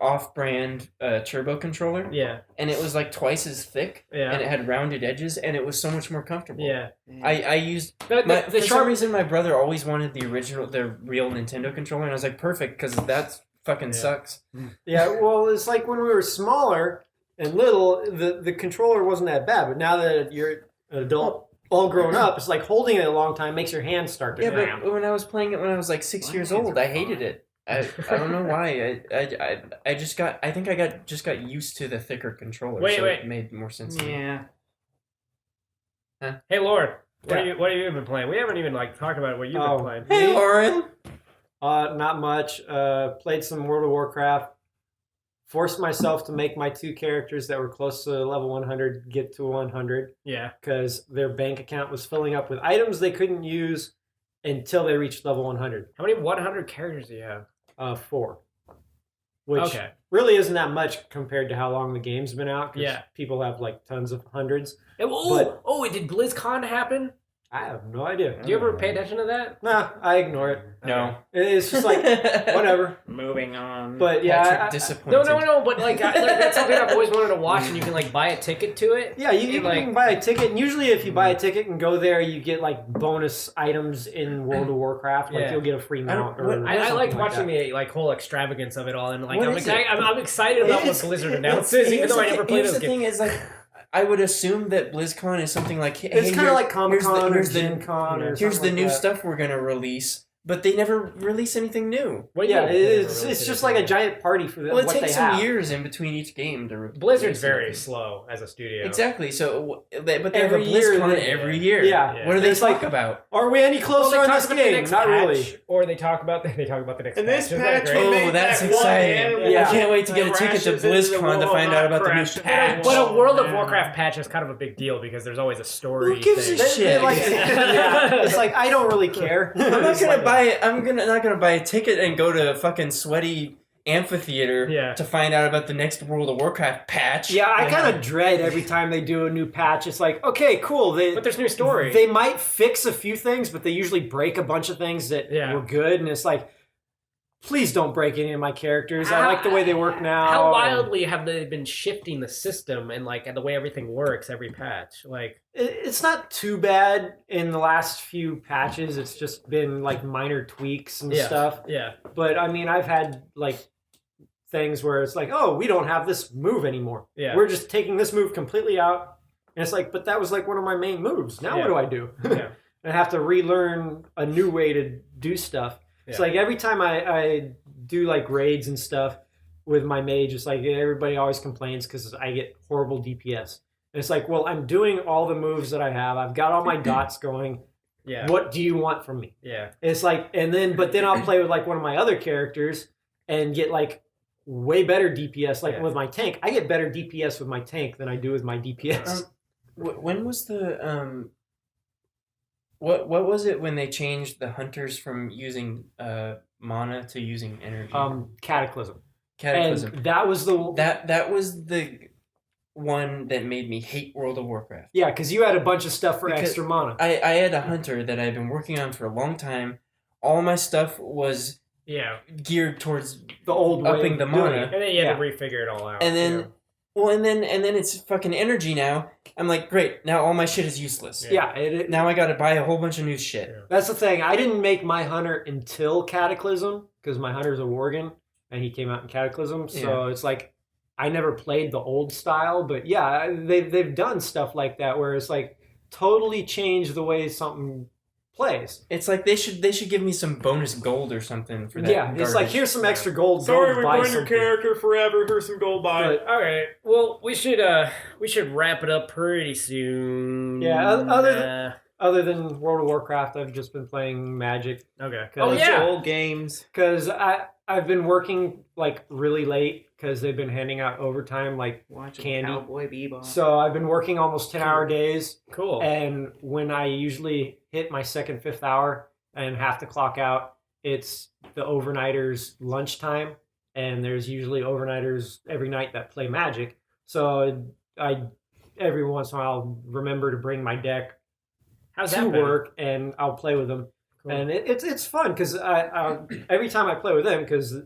off-brand turbo controller, Yeah. and it was like twice as thick, and Yeah. it had rounded edges, and it was so much more comfortable. Yeah. I used The for some sharp. reason my brother always wanted the real Nintendo controller, and I was like, perfect, because that fucking Yeah. sucks. Yeah, well, it's like when we were smaller and little, the controller wasn't that bad. But now that you're an adult, all grown up, it's like holding it a long time makes your hands start to Yeah, cramp. but when I was playing it when I was like 6 years old, I hated it. I don't know why. I just got used to the thicker controller. Wait, so wait. It made more sense. To me. Yeah. Hey, Lord. Yeah. What have you been playing? We haven't even talked about what you've Oh. been playing. Hey, Lauren. Not much. Played some World of Warcraft forced myself to make my 2 characters that were close to level 100 get to 100 Yeah. because their bank account was filling up with items they couldn't use until they reached level 100. How many 100 characters do you have? 4. Which Okay. really isn't that much compared to how long the game's been out. 'Cause Yeah. people have like tons of hundreds. Oh, did BlizzCon happen? I have no idea. Do you ever pay attention to that? Nah, I ignore it. No. It's just like whatever. Moving on. But yeah, Patrick I- disappointed. No, but like that's something I've always wanted to watch, and you can like buy a ticket to it. yeah, you And, like- can buy a ticket, and usually if you buy a ticket and go there, you get like bonus items in World of Warcraft. Like Yeah. you'll get a free mount. Or I something liked like watching that. the like whole extravagance of it all, and like What I'm is excited. it? I'm excited about what Blizzard announces, even though I never played Here's those the games. thing is like, I would assume that BlizzCon is something like, hey, It's kind here- of like Comic Con or here's the- Gen Con or here's the something new like that. stuff we're gonna release, but they never release anything new. What do you Yeah, mean? it's just like a giant party for them. Well, it what takes they some have. years in between each game to. Blizzard's release very anything. slow as a studio. Exactly. So, but they have a Every year BlizzCon they- every year. Yeah. What do they It's talk like- about? Are we any Well, closer they on talk this about the game? next Not patch, really. or they talk about the next And patch. this Isn't that patch, great? we Oh, made that's that exciting! one Yeah. I can't wait to get a ticket to crashes into the BlizzCon to wall, find out about the new crashes into the patch. wall. But a World of Man. Warcraft patch is kind of a big deal because there's always a story. Who gives a thing. shit? Like, yeah, it's like I don't really care. I'm not It's gonna like- buy. Not gonna buy a ticket and go to a fucking sweaty amphitheater Yeah. to find out about the next World of Warcraft patch. Yeah, I kind of dread every time they do a new patch. It's like, okay, cool. But there's new story. They might fix a few things, but they usually break a bunch of things that Yeah. were good. And it's like, please don't break any of my characters. I like the way they work now. How and wildly have they been shifting the system and like the way everything works every patch? Like, It's not too bad in the last few patches. It's just been like minor tweaks and Yeah. stuff. yeah, But I mean, I've had like things where it's like, oh, we don't have this move anymore. yeah, We're just taking this move completely out. And it's like, but that was like one of my main moves. Now Yeah. what do I do? yeah. I have to relearn a new way to do stuff. It's Yeah. like every time I do like raids and stuff with my mage, it's like everybody always complains because I get horrible DPS. And it's like, well, I'm doing all the moves that I have. I've got all my dots going. Yeah. What do you want from me? Yeah. It's like, but then I'll play with like one of my other characters and get like way better DPS. Like Yeah. with my tank, I get better DPS with my tank than I do with my DPS. When was the What was it when they changed the hunters from using mana to using energy? Cataclysm. Cataclysm. And that was the That was the one that made me hate World of Warcraft. yeah, because you had a bunch of stuff for Because extra mana. I had a hunter that I've been working on for a long time. All my stuff was Yeah. geared towards The old way upping of the doing mana. it. And then you had Yeah. to refigure it all out. and then Yeah. well and then it's fucking energy now. I'm like, great, now all my shit is useless. Yeah. Yeah, Now I gotta buy a whole bunch of new shit. Yeah. that's the thing. I didn't make my hunter until Cataclysm because my hunter's a Worgen and he came out in Cataclysm. So it's like I never played the old style, but yeah, they've done stuff like that where it's like totally changed the way something plays. It's like they should give me some bonus gold or something for that. Yeah, it's like garbage. here's some extra gold. Sorry, go we're buy going your something. character forever. Here's some gold buy. But, All right. Well, we should wrap it up pretty soon. Yeah, other than World of Warcraft, I've just been playing Magic. Okay. 'Cause- Oh yeah. Old games. Because I've been working like really late because they've been handing out overtime. Like Watching Candy. Cowboy Bebop. so, I've been working almost 10-hour days. Cool. And when I usually hit my second, fifth hour and have to clock out, it's the overnighters lunchtime. And there's usually overnighters every night that play Magic. So I every once in a while remember to bring my deck How's to that been? work and I'll play with them. Cool. And it's fun because I every time I play with them because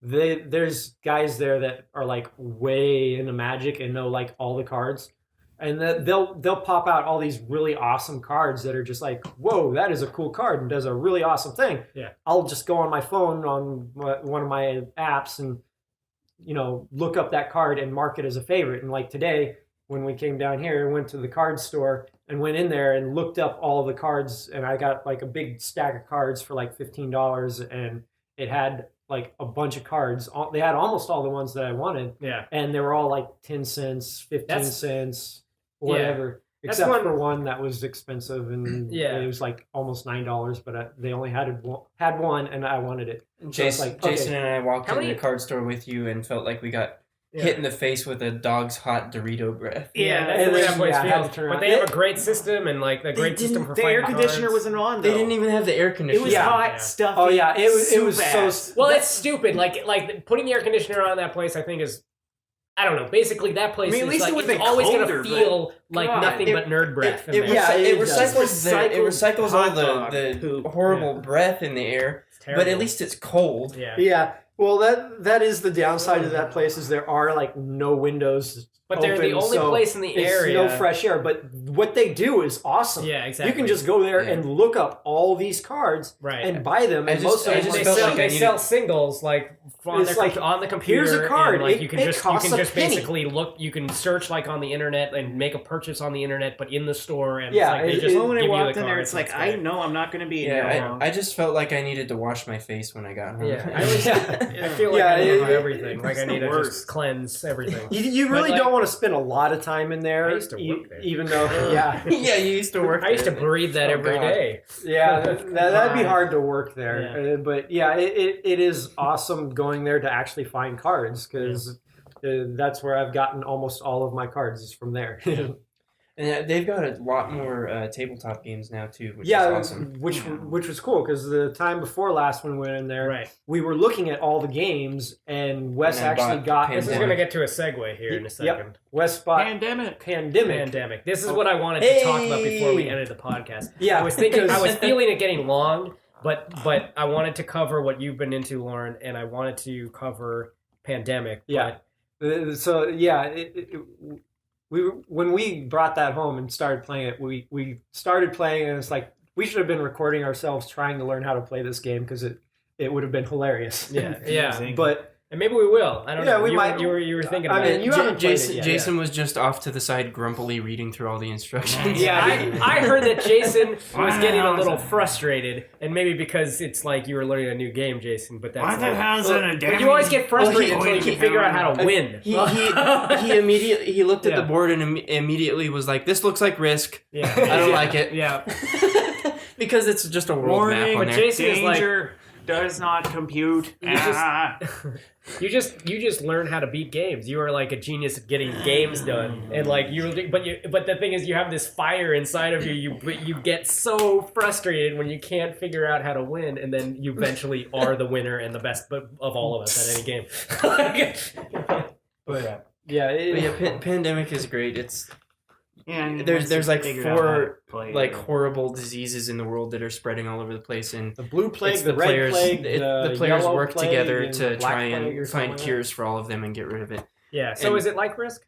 there's guys there that are like way into Magic and know like all the cards, and they'll pop out all these really awesome cards that are just like, whoa, that is a cool card and does a really awesome thing. Yeah. I'll just go on my phone on one of my apps and look up that card and mark it as a favorite. And like today when we came down here, I went to the card store and went in there and looked up all the cards, and I got like a big stack of cards for like $15, and it had like a bunch of cards. They had almost all the ones that I wanted, Yeah. and they were all like 10 cents, 15 That's- cents, whatever. except one- for one that was expensive, and Yeah. it was like almost $9. But they only had one, and I wanted it. Jason, like, okay. Jason and I walked How into many- the card store with you and felt like we got Yeah. hit in the face with a dog's hot Dorito breath. Yeah, that's And the way then, that place yeah, I had to feels. turn But around. they have a great system and like the great system for The air finding conditioner cards. wasn't on. They Though. didn't even have the air It conditioner. was Yeah. hot, Yeah. stuffy. Oh yeah, it was soup so. ass. Well, it's stupid. Like putting the air conditioner on that place, I think is. I don't know. Basically, that place I mean, at is least it like would've it's been always colder, gonna but feel like God, nothing but nerd breath. in It, there. Yeah, it it does. recycles all hot dog the poop. horrible breath in the air, It's terrible. but at least it's cold. yeah. Yeah. Well, that is the downside of that place is there are like no windows. But they're the open, only so place in the it's area. no fresh air. But what they do is awesome. Yeah, exactly. You can just go there Yeah. and look up all these cards right. and buy them. I And just- most of I them just they are felt sell, like I they needed- sell singles like on, It's their, like, on the computer. here's a card. And, like It- you can it just costs a penny. basically look. You can search like on the internet and make a purchase on the internet, but in the store. And Yeah, it's like they it- just Well, when I give you walked the in there, cards it's and like I great. know I'm not going to be in there Yeah, long. I just felt like I needed to wash my face when I got home. Yeah, I always I feel like Yeah, I need to do it- everything. Like I it's the need to worst. just cleanse everything. You But, really like- don't want to spend a lot of time in there. I used to work there. Even though, yeah, yeah, you used to work. I used to there. breathe that Oh, every God. day. yeah, that'd be God. hard to work there. But yeah, it is awesome going there to actually find cards because that's where I've gotten almost all of my cards is from there. And they've got a lot more tabletop games now too, which yeah, is awesome. which was cool because the time before last when we went in there, Right. we were looking at all the games and Wes And then actually bought got This is Pandemic. going to get to a segue here in a Yep. second. Wes bought Pandemic. Pandemic. Pandemic. This is what I wanted to talk about before we Hey! ended the podcast. Yeah, I was thinking, because- I was feeling it getting long, but I wanted to cover what you've been into, Lauren, and I wanted to cover Pandemic. Yeah. So yeah, when we brought that home and started playing it, we started playing and it's like we should have been recording ourselves trying to learn how to play this game because it would have been hilarious. But, yeah. Confusing. But And maybe we will. I don't Yeah, know. we you, might- You were thinking I about mean, it. you haven't played Jason, it yet. Jason was just off to the side grumpily reading through all the instructions. Yeah. I heard that Jason was What the getting a hell is little that? frustrated, and maybe because it's like you were learning a new game, Jason. But that's What the like- hell's well, in a But damn? you always get frustrated Well, until you he- can figure out how to win. He immediately looked at Yeah. the board and immediately was like, "This looks like Risk." Yeah, I don't like it. Yeah, because it's just a world Warning, map on but there. Jason is like, danger does not compute. You just- Ah. you just learn how to beat games. You are like a genius at getting games done, and like but the thing is, you have this fire inside of you. But you get so frustrated when you can't figure out how to win, and then you eventually are the winner and the best of all of us at any game. yeah, But yeah, Pandemic is great. It's Yeah, and there's once you like figure out how to 4 play like it. horrible diseases in the world that are spreading all over the place, and the blue plague, it's the red players. plague, The players yellow work plague, together and to black try plague or and something find like that. cures for all of them and get rid of it. Yeah. So And- is it like Risk?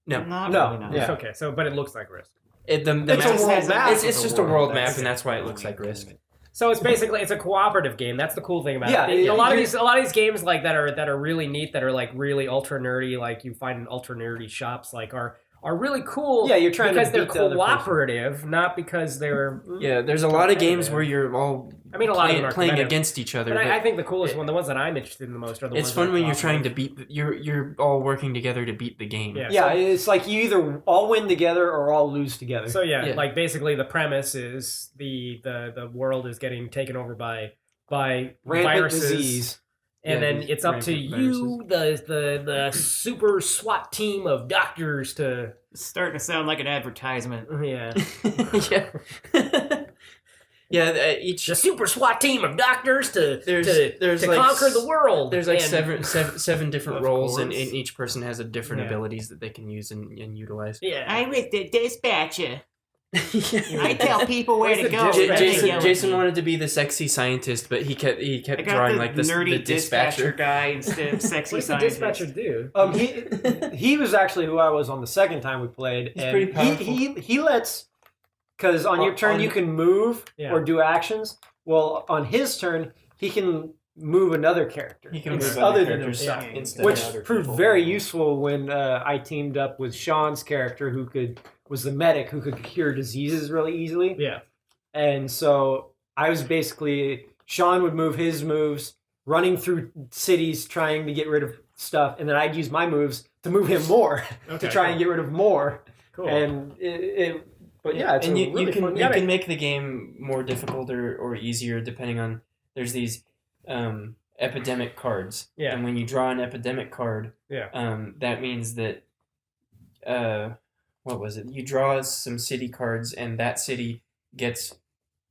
No. Not No, really, no. yeah. Okay. So, but it looks like Risk. The It's a map- world map. It's just a world map, and that's why it looks like Risk. So it's basically it's a cooperative game. That's the cool thing about Yeah, it. yeah, A lot of you- these games like that are really neat. That are like really ultra nerdy. Like you find in ultra nerdy shops like are really cool. Yeah, you're trying to because they're beat the other person. cooperative, not because they're. Yeah, there's a lot of games where you're all I mean, a lot of them are playing competitive. against each other. But but I think the coolest one, the ones that I'm interested in the most, are the it's ones. fun that are when you're trying to cooperative. beat. You're all working together to beat the game. Yeah. Yeah, it's like you either all win together or all lose together. So yeah, Yeah. like basically the premise is the world is getting taken over by Rampant viruses. disease. And Yeah, then these it's up to rampant you, the super SWAT team of doctors, to It's starting to sound like an advertisement. yeah, yeah. Yeah, each the super SWAT team of doctors to there's to like conquer the world. There's like And- seven different Of roles, and course. each person has a different Yeah. abilities that they can use and utilize. Yeah, I was the dispatcher. I I tell people where Where's to the go. dispatcher? They Jason, yell at Jason me. wanted to be the sexy scientist, but he kept I got drawing the like this nerdy the dispatcher dispatcher. guy instead of sexy what's the scientist. dispatcher do? He was actually who I was on the second time we played. He's and pretty powerful. He lets because on your turn you can move Yeah. or do actions. Well, on his turn he can move another character. He can It's move other other than characters himself, instead which of other proved people. very useful when I teamed up with Sean's character, who was the medic who could cure diseases really easily. Yeah, And so I was basically Sean would move his moves, running through cities trying to get rid of stuff, and then I'd use my moves to move him more okay, to try and get rid of more. cool. And But yeah, it's and a you really can fun you game. can make the game more difficult or easier depending on. There's these epidemic cards. Yeah. And when you draw an epidemic card, Yeah. that means that what was it? You draw some city cards, and that city gets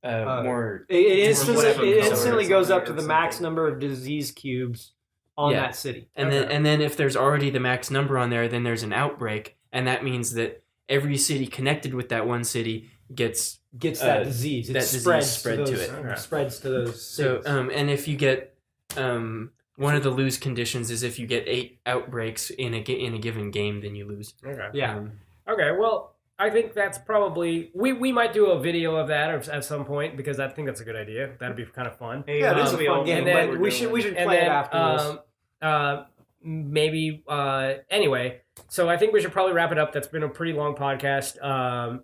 more. It instantly goes up to the something. max number of disease cubes on Yeah. that city. And then if there's already the max number on there, then there's an outbreak, and that means that every city connected with that one city gets That disease. It that disease spreads spread to to those, it. Okay. Spreads to those. so. cities. And if you get one of the lose conditions is if you get 8 outbreaks in a given game, then you lose. Okay. yeah. Okay. Well, I think that's probably we might do a video of that at some point because I think that's a good idea. That'd be kind of fun. Hey, Yeah, this is a we fun all game. and then what we're we doing. should And play it then, after this. maybe anyway, so I think we should probably wrap it up. That's been a pretty long podcast.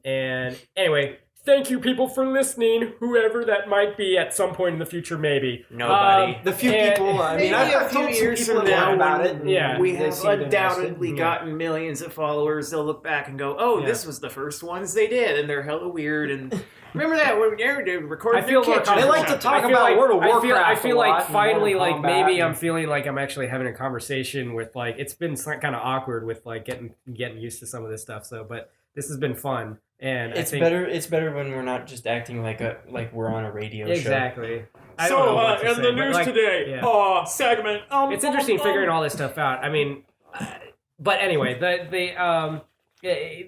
And anyway, thank you people for listening, whoever that might be at some point in the future, maybe. Nobody. The few and- people. I mean, Maybe I've a few told some years people from in line now about when it. and Yeah. we they have seemed undoubtedly interested. gotten millions of followers. They'll look back and go, "Oh, Yeah. this was the first ones they did, and they're hella weird." And remember that when they recorded I feel their more kitchen? They like to talk about World of Warcraft. I feel a like lot and finally, Mortal like Kombat maybe and- I'm feeling like I'm actually having a conversation with like it's been kind of awkward with like getting used to some of this stuff. So, but this has been fun, and It's I think, better. It's better when we're not just acting like we're on a radio show. exactly. I don't know what to say, but, like, yeah. segment. It's interesting figuring all this stuff out. I mean, but anyway,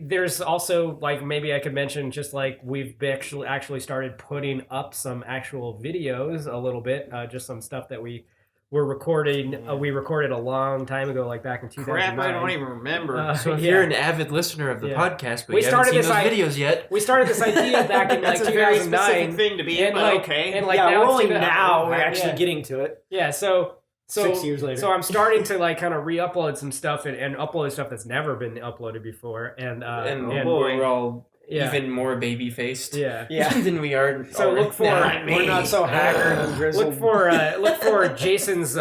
there's also like maybe I could mention just like we've actually started putting up some actual videos a little bit, just some stuff that we were recording. We recorded a long time ago, like back in 2009. Crap, I don't even remember. So if Yeah. you're an avid listener of the Yeah. podcast, but We you haven't started seen this those I- videos yet, We started this idea back in like That's a very 2009. specific thing to be, and but like, okay. and like yeah, now we're it's only 2000. now we're actually Yeah. getting to it. Yeah, so 6 years later. So I'm starting to like kind of re-upload some stuff and upload stuff that's never been uploaded before, and we're all yeah. even more baby faced yeah. Yeah. than we are. So look for We're not so haggard and grizzled. look for Jason's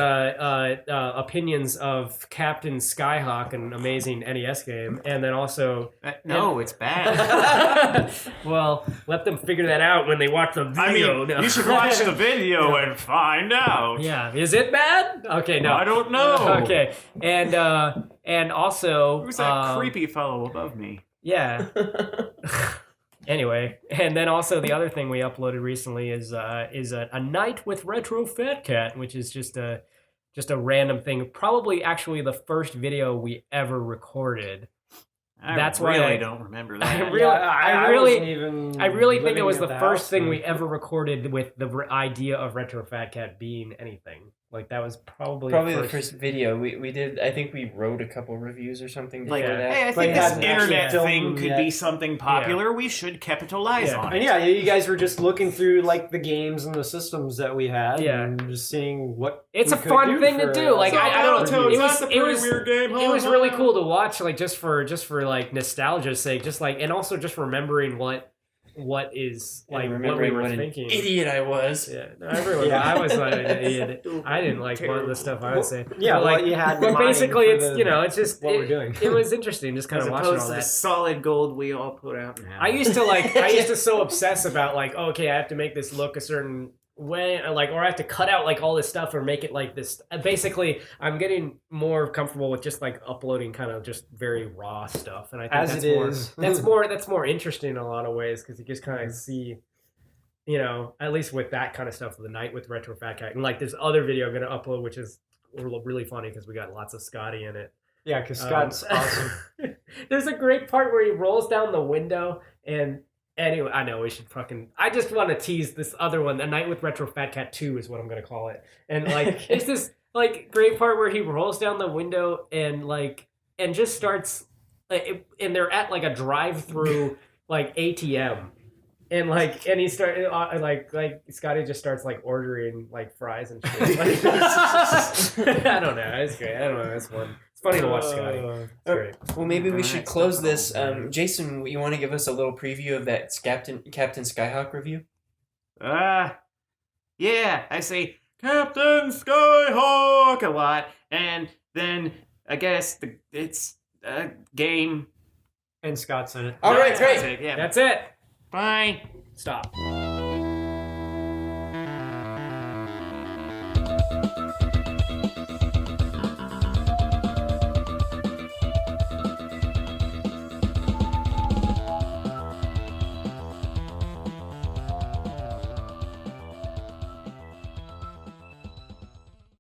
opinions of Captain Skyhawk, an amazing NES game, and then also No, it's bad. well, let them figure that out when they watch the video. I mean, No. you should watch the video and find out. Yeah, is it bad? Okay, no, I don't know. Okay, and also Who's that creepy fellow above me? Yeah. Anyway, and then also the other thing we uploaded recently is a night with Retro Fat Cat, which is just a random thing. Probably actually the first video we ever recorded. That's why really I- don't remember I that. really- I wasn't even I really think it living was at the first house, thing but- we ever recorded with the idea of Retro Fat Cat being anything. Like that was probably the first video we did. I think we wrote a couple reviews or something before Like, that. Hey, I But think it this hasn't actually internet filmed thing could yet. be something popular. We should capitalize Yeah. on And it. yeah, you guys were just looking through like the games and the systems that we had, Yeah. and just seeing what It's we a could fun thing to for, do. Like So I don't Battletoads, know. It that's a was pretty weird game. It was really cool to watch, like just for like nostalgia's sake, just like and also just remembering what is like And what we remembering were what an thinking. idiot I was. Yeah, no, everyone. Yeah. I was like an idiot. I didn't like one of the stuff I would say. Yeah, but, well, like, you had. in but mind basically, for it's the- it's just what we're doing. It was interesting, just kind As of watching opposed all to the that. solid gold we all put out now. I used to so obsess about like, okay, I have to make this look a certain way, like, or I have to cut out like all this stuff or make it like this. Basically, I'm getting more comfortable with just like uploading kind of just very raw stuff, and I think As that's it more, is. that's more interesting in a lot of ways because you just kind of see, you know, at least with that kind of stuff, the night with Retro Fat Cat, and like this other video I'm gonna upload, which is really funny because we got lots of Scotty in it. Yeah, because Scott's awesome. There's a great part where he rolls down the window and anyway, I know we should fucking I just want to tease this other one. A Night with Retro Fat Cat 2 is what I'm going to call it. And like it's this like great part where he rolls down the window and like and just starts and they're at like a drive-through like ATM. And like, and he started like Scotty just starts like ordering like fries and shit. Like, I don't know. It's great. I don't know. It's fun. It's funny to watch Scotty. It's great. Well, maybe we should Alright, close so- this. Jason, you want to give us a little preview of that Captain Skyhawk review? Yeah, I say Captain Skyhawk a lot, and then I guess it's a game, And Scott's in it. All right, great. That's it, yeah. That's it. Bye. Stop.